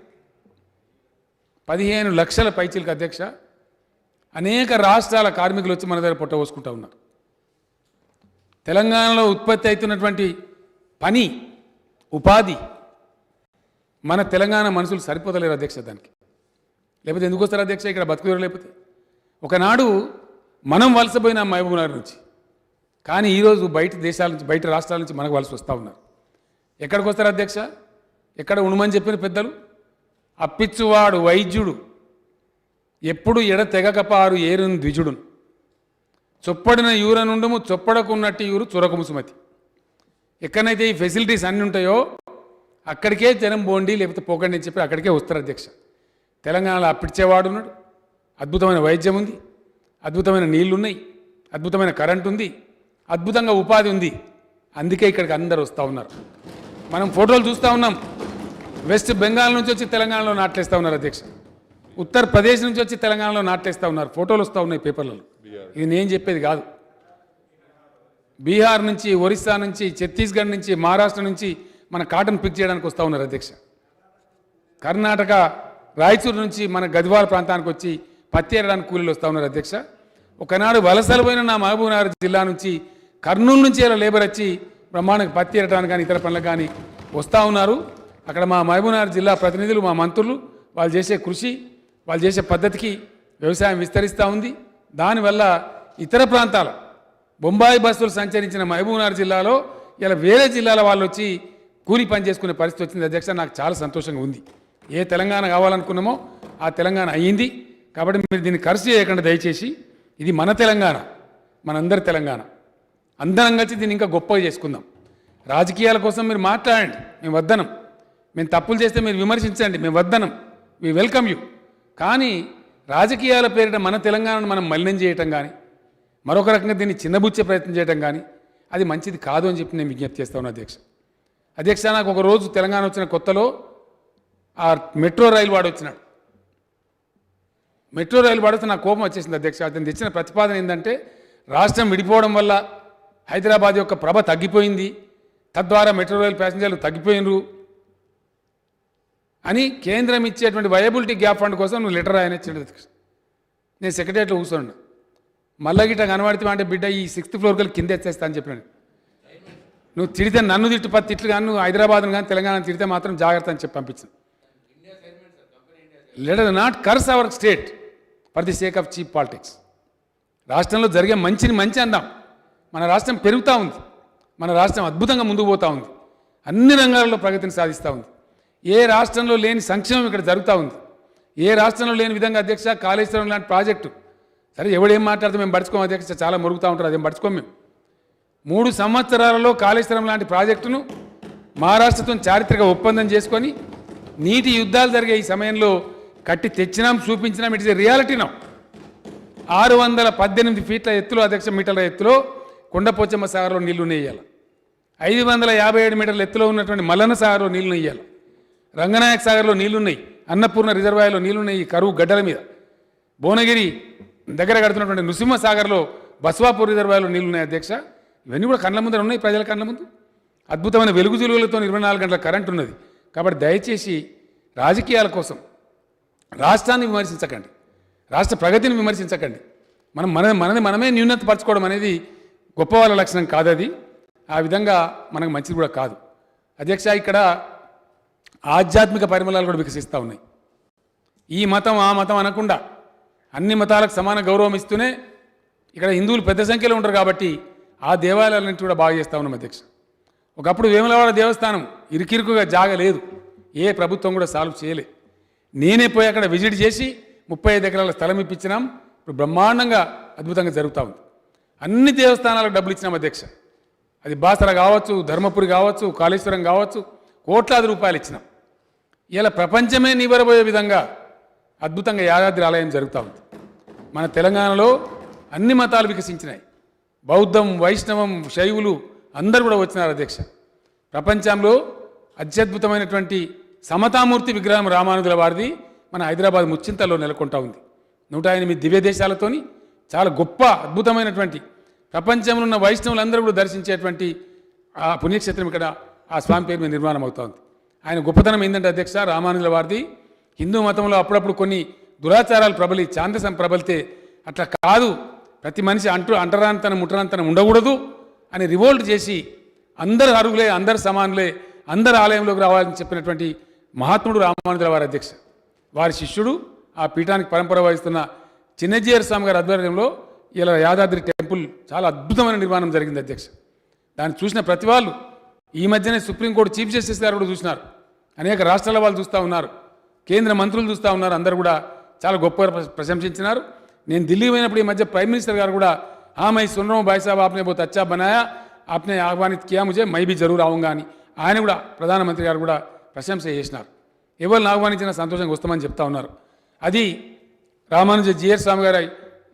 అధ్యక్ష అనేక రాష్ట్రాల కార్మికులు వచ్చి మన దగ్గర పొట్ట పోసుకుంటూ ఉన్నారు. తెలంగాణలో ఉత్పత్తి అవుతున్నటువంటి పని ఉపాధి మన తెలంగాణ మనుషులు సరిపోతలేరు అధ్యక్ష. దానికి లేకపోతే ఎందుకు వస్తారు అధ్యక్ష ఇక్కడ బతుకుదూరు? లేకపోతే ఒకనాడు మనం వలసపోయిన మహబూబ్నగర్ నుంచి, కానీ ఈరోజు బయట దేశాల నుంచి బయట రాష్ట్రాల నుంచి మనకు వలస వస్తూ ఉన్నారు. ఎక్కడికి వస్తారు అధ్యక్ష? ఎక్కడ ఉండమని చెప్పిన పెద్దలు? అప్పిచ్చువాడు వైద్యుడు ఎప్పుడు ఎడ తెగకపారు ఏరును ద్విజుడును, చొప్పడిన యూరనుండము చొప్పడకున్నట్టు యూరు చురకు ముసుమతి. ఎక్కడైతే ఈ ఫెసిలిటీస్ అన్నీ ఉంటాయో అక్కడికే జనం బోండి లేకపోతే పోకండి అని చెప్పి అక్కడికే వస్తారు అధ్యక్ష. తెలంగాణలో అప్పిచ్చేవాడు ఉన్నాడు, అద్భుతమైన వైద్యం ఉంది, అద్భుతమైన నీళ్లు ఉన్నాయి, అద్భుతమైన కరెంట్ ఉంది, అద్భుతంగా ఉపాధి ఉంది. అందుకే ఇక్కడికి అందరు వస్తూ ఉన్నారు. మనం ఫోటోలు చూస్తూ ఉన్నాం. వెస్ట్ బెంగాల్ నుంచి వచ్చి తెలంగాణలో నాట్లేస్తూ ఉన్నారు అధ్యక్ష. ఉత్తరప్రదేశ్ నుంచి వచ్చి తెలంగాణలో నాట్లేస్తూ ఉన్నారు. ఫోటోలు వస్తూ ఉన్నాయి పేపర్లలో. ఇది నేను చెప్పేది కాదు. బీహార్ నుంచి, ఒరిస్సా నుంచి, ఛత్తీస్గఢ్ నుంచి, మహారాష్ట్ర నుంచి మన కాటన్ పిక్ చేయడానికి వస్తూ ఉన్నారు అధ్యక్ష. కర్ణాటక రాయచూరు నుంచి మన గద్వాల ప్రాంతానికి వచ్చి పత్తి ఏరడానికి కూలీలు వస్తూ ఉన్నారు అధ్యక్ష. ఒకనాడు వలసలు పోయిన నా మహబూబ్నగర్ జిల్లా నుంచి, కర్నూలు నుంచి ఇలా లేబర్ వచ్చి బ్రహ్మాండంగా పత్తి ఏరడానికి కానీ ఇతర పనులకు కానీ వస్తూ ఉన్నారు. అక్కడ మా మహబూబ్నగర్ జిల్లా ప్రతినిధులు, మా మంత్రులు, వాళ్ళు చేసే కృషి, వాళ్ళు చేసే పద్ధతికి వ్యవసాయం విస్తరిస్తూ ఉంది. దానివల్ల ఇతర ప్రాంతాల బొంబాయి బస్సులు సంచరించిన మహబూబ్నగర్ జిల్లాలో ఇలా వేరే జిల్లాల వాళ్ళు వచ్చి కూలి పని చేసుకునే పరిస్థితి వచ్చింది అధ్యక్ష. నాకు చాలా సంతోషంగా ఉంది. ఏ తెలంగాణ కావాలనుకున్నామో ఆ తెలంగాణ అయ్యింది. కాబట్టి మీరు దీన్ని ఖర్చు చేయకుండా దయచేసి, ఇది మన తెలంగాణ, మనందరి తెలంగాణ. అందరం కలిసి దీన్ని ఇంకా గొప్పగా చేసుకుందాం. రాజకీయాల కోసం మీరు మాట్లాడండి, మేము వద్దనం. మేము తప్పులు చేస్తే మీరు విమర్శించండి, మేము వద్దనం. We welcome you. కానీ రాజకీయాల పేరిట మన తెలంగాణను మనం మలినం చేయటం కానీ, మరొక రకంగా దీన్ని చిన్నబుచ్చే ప్రయత్నం చేయడం కానీ అది మంచిది కాదు అని చెప్పి నేను విజ్ఞప్తి చేస్తా ఉన్నాను అధ్యక్ష. నాకు ఒక రోజు తెలంగాణ వచ్చిన కొత్తలో ఆ మెట్రో రైలు వాడు వచ్చినాడు. మెట్రో రైలు వాడితే నాకు కోపం వచ్చేసింది అధ్యక్ష. అతను తెచ్చిన ప్రతిపాదన ఏంటంటే, రాష్ట్రం విడిపోవడం వల్ల హైదరాబాద్ యొక్క ప్రభ తగ్గిపోయింది, తద్వారా మెట్రో రైలు ప్యాసింజర్లు తగ్గిపోయినరు అని కేంద్రం ఇచ్చేటువంటి వయబిలిటీ గ్యాప్ ఫండ్ కోసం నువ్వు లెటర్ రాయని ఇచ్చిండు అధ్యక్ష. నేను సెక్రటరీలో కూర్చోండి. మళ్ళీ గిట్ట కనబడితే అంటే బిడ్డ ఈ 6th floor కలిసి కింద ఎత్తేస్తా అని చెప్పినాను. నువ్వు తిడితే నన్ను తిట్టు 10 తిట్లు కానీ, నువ్వు హైదరాబాద్ను కానీ తెలంగాణ తిడితే మాత్రం జాగ్రత్త అని చెప్పి పంపించాను. Let us not curse our state for the sake of cheap politics. రాష్ట్రంలో జరిగే మంచిని మంచి అందాం. మన రాష్ట్రం పెరుగుతూ ఉంది, మన రాష్ట్రం అద్భుతంగా ముందుకు పోతూ ఉంది, అన్ని రంగాల్లో ప్రగతిని సాధిస్తూ ఉంది. ఏ రాష్ట్రంలో లేని సంక్షేమం ఇక్కడ జరుగుతూ ఉంది. ఏ రాష్ట్రంలో లేని విధంగా అధ్యక్ష కాళేశ్వరం లాంటి ప్రాజెక్టు, సరే ఎవడేం మాట్లాడితే మేము పడుచుకోం అధ్యక్ష, చాలా మురుగుతూ ఉంటారు, అదేం పడుచుకోం. మేము 3 సంవత్సరాలలో కాళేశ్వరం లాంటి ప్రాజెక్టును మహారాష్ట్రతో చారిత్రక ఒప్పందం చేసుకొని నీటి యుద్ధాలు జరిగే ఈ సమయంలో కట్టి తెచ్చినాం, చూపించినాం. It is a reality now. 618 ఫీట్ల ఎత్తులో అధ్యక్ష, మీటర్ల ఎత్తులో కొండపోచమ్మ సాగర్లో నీళ్లు నెయ్యాలి. 557 మీటర్ల ఎత్తులో ఉన్నటువంటి మల్లన్న సాగర్లో నీళ్లు నెయ్యాలి. రంగనాయక సాగర్లో నీళ్లున్నాయి, అన్నపూర్ణ రిజర్వాయర్లో నీళ్లున్నాయి. కరువు గడ్డల మీద భువనగిరి దగ్గర కడుతున్నటువంటి నృసింహసాగర్లో బస్వాపూర్ రిజర్వాయర్లో నీళ్లున్నాయి అధ్యక్ష. ఇవన్నీ కూడా కళ్ళ ముందర ఉన్నాయి, ప్రజల కళ్ళ ముందు. అద్భుతమైన వెలుగు జులుగులతో 24 గంటల కరెంట్ ఉన్నది. కాబట్టి దయచేసి రాజకీయాల కోసం రాష్ట్రాన్ని విమర్శించకండి, రాష్ట్ర ప్రగతిని విమర్శించకండి. మనది మనమే న్యూనతపరచుకోవడం అనేది గొప్ప వాళ్ళ లక్షణం కాదు. అది ఆ విధంగా మనకు మంచిది కూడా కాదు. అధ్యక్ష, ఇక్కడ ఆధ్యాత్మిక పరిమళాలు కూడా వికసిస్తూ ఉన్నాయి. ఈ మతం ఆ మతం అనకుండా అన్ని మతాలకు సమాన గౌరవం ఇస్తూనే ఇక్కడ హిందువులు పెద్ద సంఖ్యలో ఉంటారు కాబట్టి ఆ దేవాలయాలన్నింటి కూడా బాగా చేస్తూ ఉన్నాం అధ్యక్ష. ఒకప్పుడు వేములవాడ దేవస్థానం ఇరుకిరుకుగా జాగ లేదు, ఏ ప్రభుత్వం కూడా సాల్వ్ చేయలే. నేనే పోయి అక్కడ విజిట్ చేసి 35 ఎకరాల స్థలం ఇప్పించినాం. ఇప్పుడు బ్రహ్మాండంగా అద్భుతంగా జరుగుతూ ఉంది. అన్ని దేవస్థానాలకు డబ్బులు ఇచ్చినాం అధ్యక్ష. అది బాసర కావచ్చు, ధర్మపురి కావచ్చు, కాళేశ్వరం కావచ్చు, కోట్లాది రూపాయలు ఇచ్చినాం. ఇలా ప్రపంచమే నివరబోయే విధంగా అద్భుతంగా యాదాద్రి ఆలయం జరుగుతూ ఉంది. మన తెలంగాణలో అన్ని మతాలు వికసించినాయి. బౌద్ధం, వైష్ణవం, శైవులు అందరూ కూడా వచ్చినారు అధ్యక్ష. ప్రపంచంలో అత్యద్భుతమైనటువంటి సమతామూర్తి విగ్రహం రామానుజుల వారిది మన హైదరాబాద్ ముచ్చింతల్లో నెలకొంటా ఉంది. 108 దివ్య దేశాలతోని చాలా గొప్ప అద్భుతమైనటువంటి ప్రపంచంలో ఉన్న వైష్ణవులందరూ కూడా దర్శించేటువంటి ఆ పుణ్యక్షేత్రం ఇక్కడ ఆ స్వామి పేరు మీద నిర్మాణం అవుతా ఉంది. ఆయన గొప్పతనం ఏంటంటే అధ్యక్ష, రామానుజుల వారిది హిందూ మతంలో అప్పుడప్పుడు కొన్ని దురాచారాలు ఛాందసం ప్రబలితే అట్లా కాదు, ప్రతి మనిషి అంటరాంతనం ముట్టరాంతనం ఉండకూడదు అని రివోల్ట్ చేసి అందరు అరుగులే, అందరు సమానులే, అందరు ఆలయంలోకి రావాలని చెప్పినటువంటి మహాత్ముడు రామానుజుల వారి అధ్యక్ష. వారి శిష్యుడు ఆ పీఠానికి పరంపర వహిస్తున్న చిన్నజీయర్ స్వామి గారి ఆధ్వర్యంలో ఇలా యాదాద్రి టెంపుల్ చాలా అద్భుతమైన నిర్మాణం జరిగింది అధ్యక్ష. దాన్ని చూసిన ప్రతి వాళ్ళు ఈ మధ్యనే సుప్రీంకోర్టు చీఫ్ జస్టిస్ గారు కూడా చూసినారు, అనేక రాష్ట్రాల వాళ్ళు చూస్తూ ఉన్నారు, కేంద్ర మంత్రులు చూస్తూ ఉన్నారు, అందరూ కూడా చాలా గొప్పగా ప్రశంసించినారు. నేను ఢిల్లీ పోయినప్పుడు ఈ మధ్య ప్రైమ్ మినిస్టర్ గారు కూడా మై సున్ రहा हूं भाई साहब आपने बहुत अच्छा बनाया, आपने आह्वानित किया मुझे, मैं भी जरूर आऊँगा అని ఆయన కూడా ప్రధానమంత్రి గారు కూడా ప్రశంస చేసినారు. ఎవరిని ఆహ్వానించినా సంతోషంగా వస్తామని చెప్తా ఉన్నారు. అది రామానుజ జీయర్ స్వామి గారి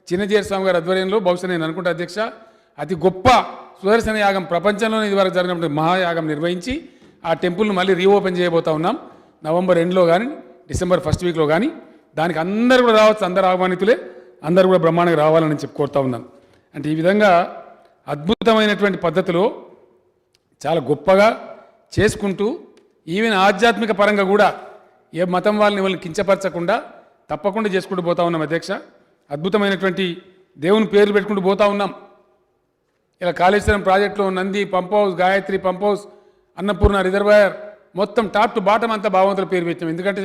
చిన్నజీయర్ స్వామి గారి ఆధ్వర్యంలో బహుశా నేను అనుకుంటా అధ్యక్ష అతి గొప్ప సుదర్శన యాగం ప్రపంచంలోనే ఇదివరకు జరిగినటువంటి మహాయాగం నిర్వహించి ఆ టెంపుల్ను మళ్ళీ రీఓపెన్ చేయబోతా ఉన్నాం. నవంబర్ ఎండ్లో కానీ డిసెంబర్ ఫస్ట్ వీక్లో కానీ దానికి అందరూ కూడా రావచ్చు, అందరు ఆహ్వానితులే, అందరూ కూడా బ్రహ్మాండంగా రావాలని చెప్పి కోరుతా ఉన్నాను. అంటే ఈ విధంగా అద్భుతమైనటువంటి పద్ధతిలో చాలా గొప్పగా చేసుకుంటూ ఈవెన్ ఆధ్యాత్మిక పరంగా కూడా ఏ మతం వాళ్ళని కించపరచకుండా తప్పకుండా చేసుకుంటూ పోతా ఉన్నాం అధ్యక్ష. అద్భుతమైనటువంటి దేవుని పేర్లు పెట్టుకుంటూ పోతా ఉన్నాం. ఇలా కాళేశ్వరం ప్రాజెక్టులో Nandi pump house, Gayatri pump house, Annapurna reservoir మొత్తం టాప్ టు బాటం అంతా భగవంతుల పేరు పెట్టాం. ఎందుకంటే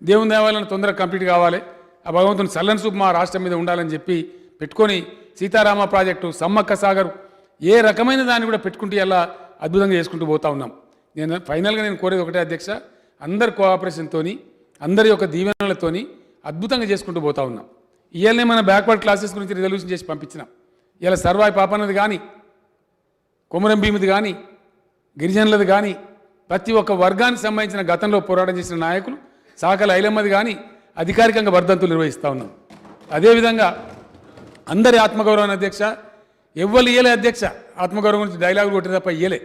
దేవుని దేవాలయాలను తొందరగా కంప్లీట్ కావాలి, ఆ భగవంతుని చల్లని చూపు మా రాష్ట్రం మీద ఉండాలని చెప్పి పెట్టుకొని సీతారామ ప్రాజెక్టు, సమ్మక్క సాగర్ ఏ రకమైన దాన్ని కూడా పెట్టుకుంటూ ఇలా అద్భుతంగా చేసుకుంటూ పోతా ఉన్నాం. ఫైనల్గా నేను కోరేది ఒకటే అధ్యక్ష, అందరి కోఆపరేషన్తోని, అందరి యొక్క దీవెనలతోని అద్భుతంగా చేసుకుంటూ పోతా ఉన్నాం. ఇవాళనే మన బ్యాక్వర్డ్ క్లాసెస్ గురించి రిజల్యూషన్ చేసి పంపించినాం. ఇలా సర్వాయి పాపన్నది కానీ, కొమరం భీమిది కానీ, గిరిజనులది కానీ, ప్రతి ఒక్క వర్గానికి సంబంధించిన గతంలో పోరాటం చేసిన నాయకులు సాకల ఐలమ్మది కానీ అధికారికంగా వర్ధంతులు నిర్వహిస్తూ ఉన్నాం. అదేవిధంగా అందరి ఆత్మగౌరవాన్ని అధ్యక్ష ఎవ్వరు ఇయ్యలే అధ్యక్ష, ఆత్మగౌరవం గురించి డైలాగులు కొట్టిన తప్ప ఇయ్యలే.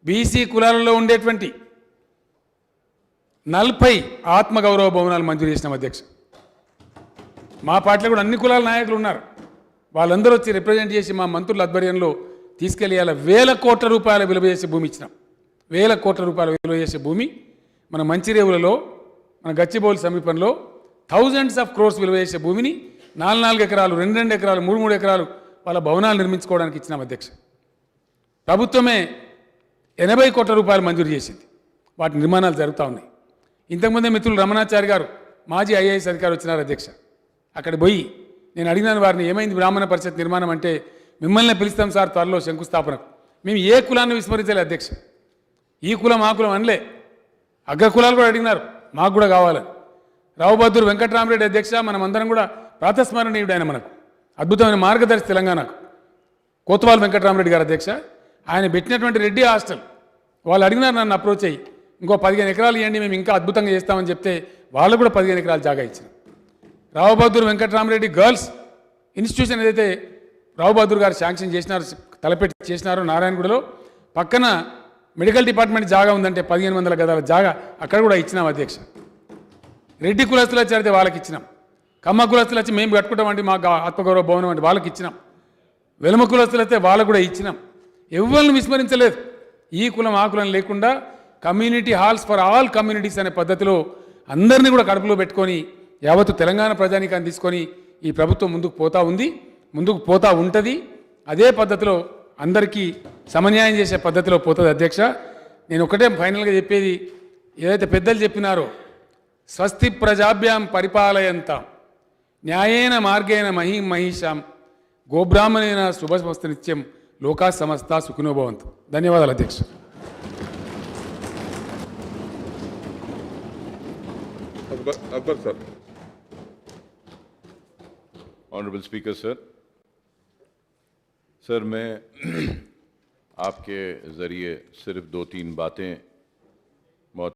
బీసీ కులాలలో ఉండేటువంటి 40 ఆత్మగౌరవ భవనాలు మంజూరు చేసినాం అధ్యక్ష. మా పార్టీలో కూడా అన్ని కులాల నాయకులు ఉన్నారు, వాళ్ళందరూ వచ్చి రిప్రజెంట్ చేసి మా మంత్రుల ఆధ్వర్యంలో తీసుకెళ్ళి అలా 1000 కోట్ల రూపాయల విలువ చేసే భూమి ఇచ్చినాం. 1000 కోట్ల రూపాయల విలువ చేసే భూమి మన మంచిరేవులలో, మన గచ్చిబౌలి సమీపంలో థౌజండ్స్ ఆఫ్ క్రోర్స్ విలువ చేసే భూమిని 4 ఎకరాలు, 2 ఎకరాలు, 3 ఎకరాలు వాళ్ళ భవనాలు నిర్మించుకోవడానికి ఇచ్చినాం అధ్యక్ష. ప్రభుత్వమే 80 కోట్ల రూపాయలు మంజూరు చేసింది, వాటి నిర్మాణాలు జరుగుతూ ఉన్నాయి. ఇంతకుముందే మిత్రులు రమణాచారి గారు మాజీ ఐఏఎస్ అధికారి వచ్చినారు అధ్యక్ష. అక్కడ పోయి నేను అడిగినాను వారిని, ఏమైంది బ్రాహ్మణ పరిషత్ నిర్మాణం అంటే, మిమ్మల్ని పిలుస్తాం సార్ త్వరలో శంకుస్థాపనకు. మేము ఏ కులాన్ని విస్మరించలే అధ్యక్ష, ఈ కులం ఆ కులం అనలే. అగ్ర కులాలు కూడా అడిగినారు మాకు కూడా కావాలని. రావుబహదూర్ వెంకటరామరెడ్డి అధ్యక్ష, మనమందరం కూడా ప్రాతస్మరణీయుడు ఆయన, మనకు అద్భుతమైన మార్గదర్శి తెలంగాణకు. కోతవాల్ వెంకటరామరెడ్డి గారు అధ్యక్ష, ఆయన పెట్టినటువంటి రెడ్డి హాస్టల్ వాళ్ళు అడిగినారు నన్ను అప్రోచ్ అయ్యి, ఇంకో 15 ఎకరాలు ఇవ్వండి మేము ఇంకా అద్భుతంగా చేస్తామని చెప్తే వాళ్ళు కూడా 15 ఎకరాలు జాగా ఇచ్చారు. రావుబహదూర్ వెంకటరామరెడ్డి గర్ల్స్ ఇన్స్టిట్యూషన్ ఏదైతే రావుబహదూర్ గారు శాంక్షన్ చేసినారో, తలపెట్టి చేసినారో నారాయణగూడలో, పక్కన మెడికల్ డిపార్ట్మెంట్ జాగా ఉందంటే 1500 గదాల జాగా అక్కడ కూడా ఇచ్చినాం అధ్యక్ష. రెడ్డి కులస్తులు వచ్చి అడితే వాళ్ళకి ఇచ్చినాం, కమ్మ కులస్తులు వచ్చి మేము కట్టుకుంటామంటే మాకు ఆత్మగౌరవ భవనం అంటే వాళ్ళకి ఇచ్చినాం, వెలుమ కులస్తులు అయితే వాళ్ళకు కూడా ఇచ్చినాం. ఎవరిని విస్మరించలేదు. ఈ కులం ఆ కులం లేకుండా community halls for all communities అనే పద్ధతిలో అందరినీ కూడా కడుపులో పెట్టుకొని యావత్తు తెలంగాణ ప్రజానీకాన్ని తీసుకొని ఈ ప్రభుత్వం ముందుకు పోతా ఉంది, ముందుకు పోతా ఉంటుంది. అదే పద్ధతిలో అందరికీ సమన్యాయం చేసే పద్ధతిలో పోతుంది అధ్యక్ష. నేను ఒకటే ఫైనల్గా చెప్పేది, ఏదైతే పెద్దలు చెప్పినారో స్వస్తి ప్రజాభ్యాం పరిపాలయంతాం న్యాయేన మార్గేణ మహీం మహిషాం గోబ్రాహ్మణేన శుభమస్తు నిత్యం లోకా సమస్త సుఖినో భవంతు. ధన్యవాదాలు అధ్యక్ష. Akbar sir. Honourable speaker sir, sir मैं आपके ज़रिए सिर्फ 2-3 बातें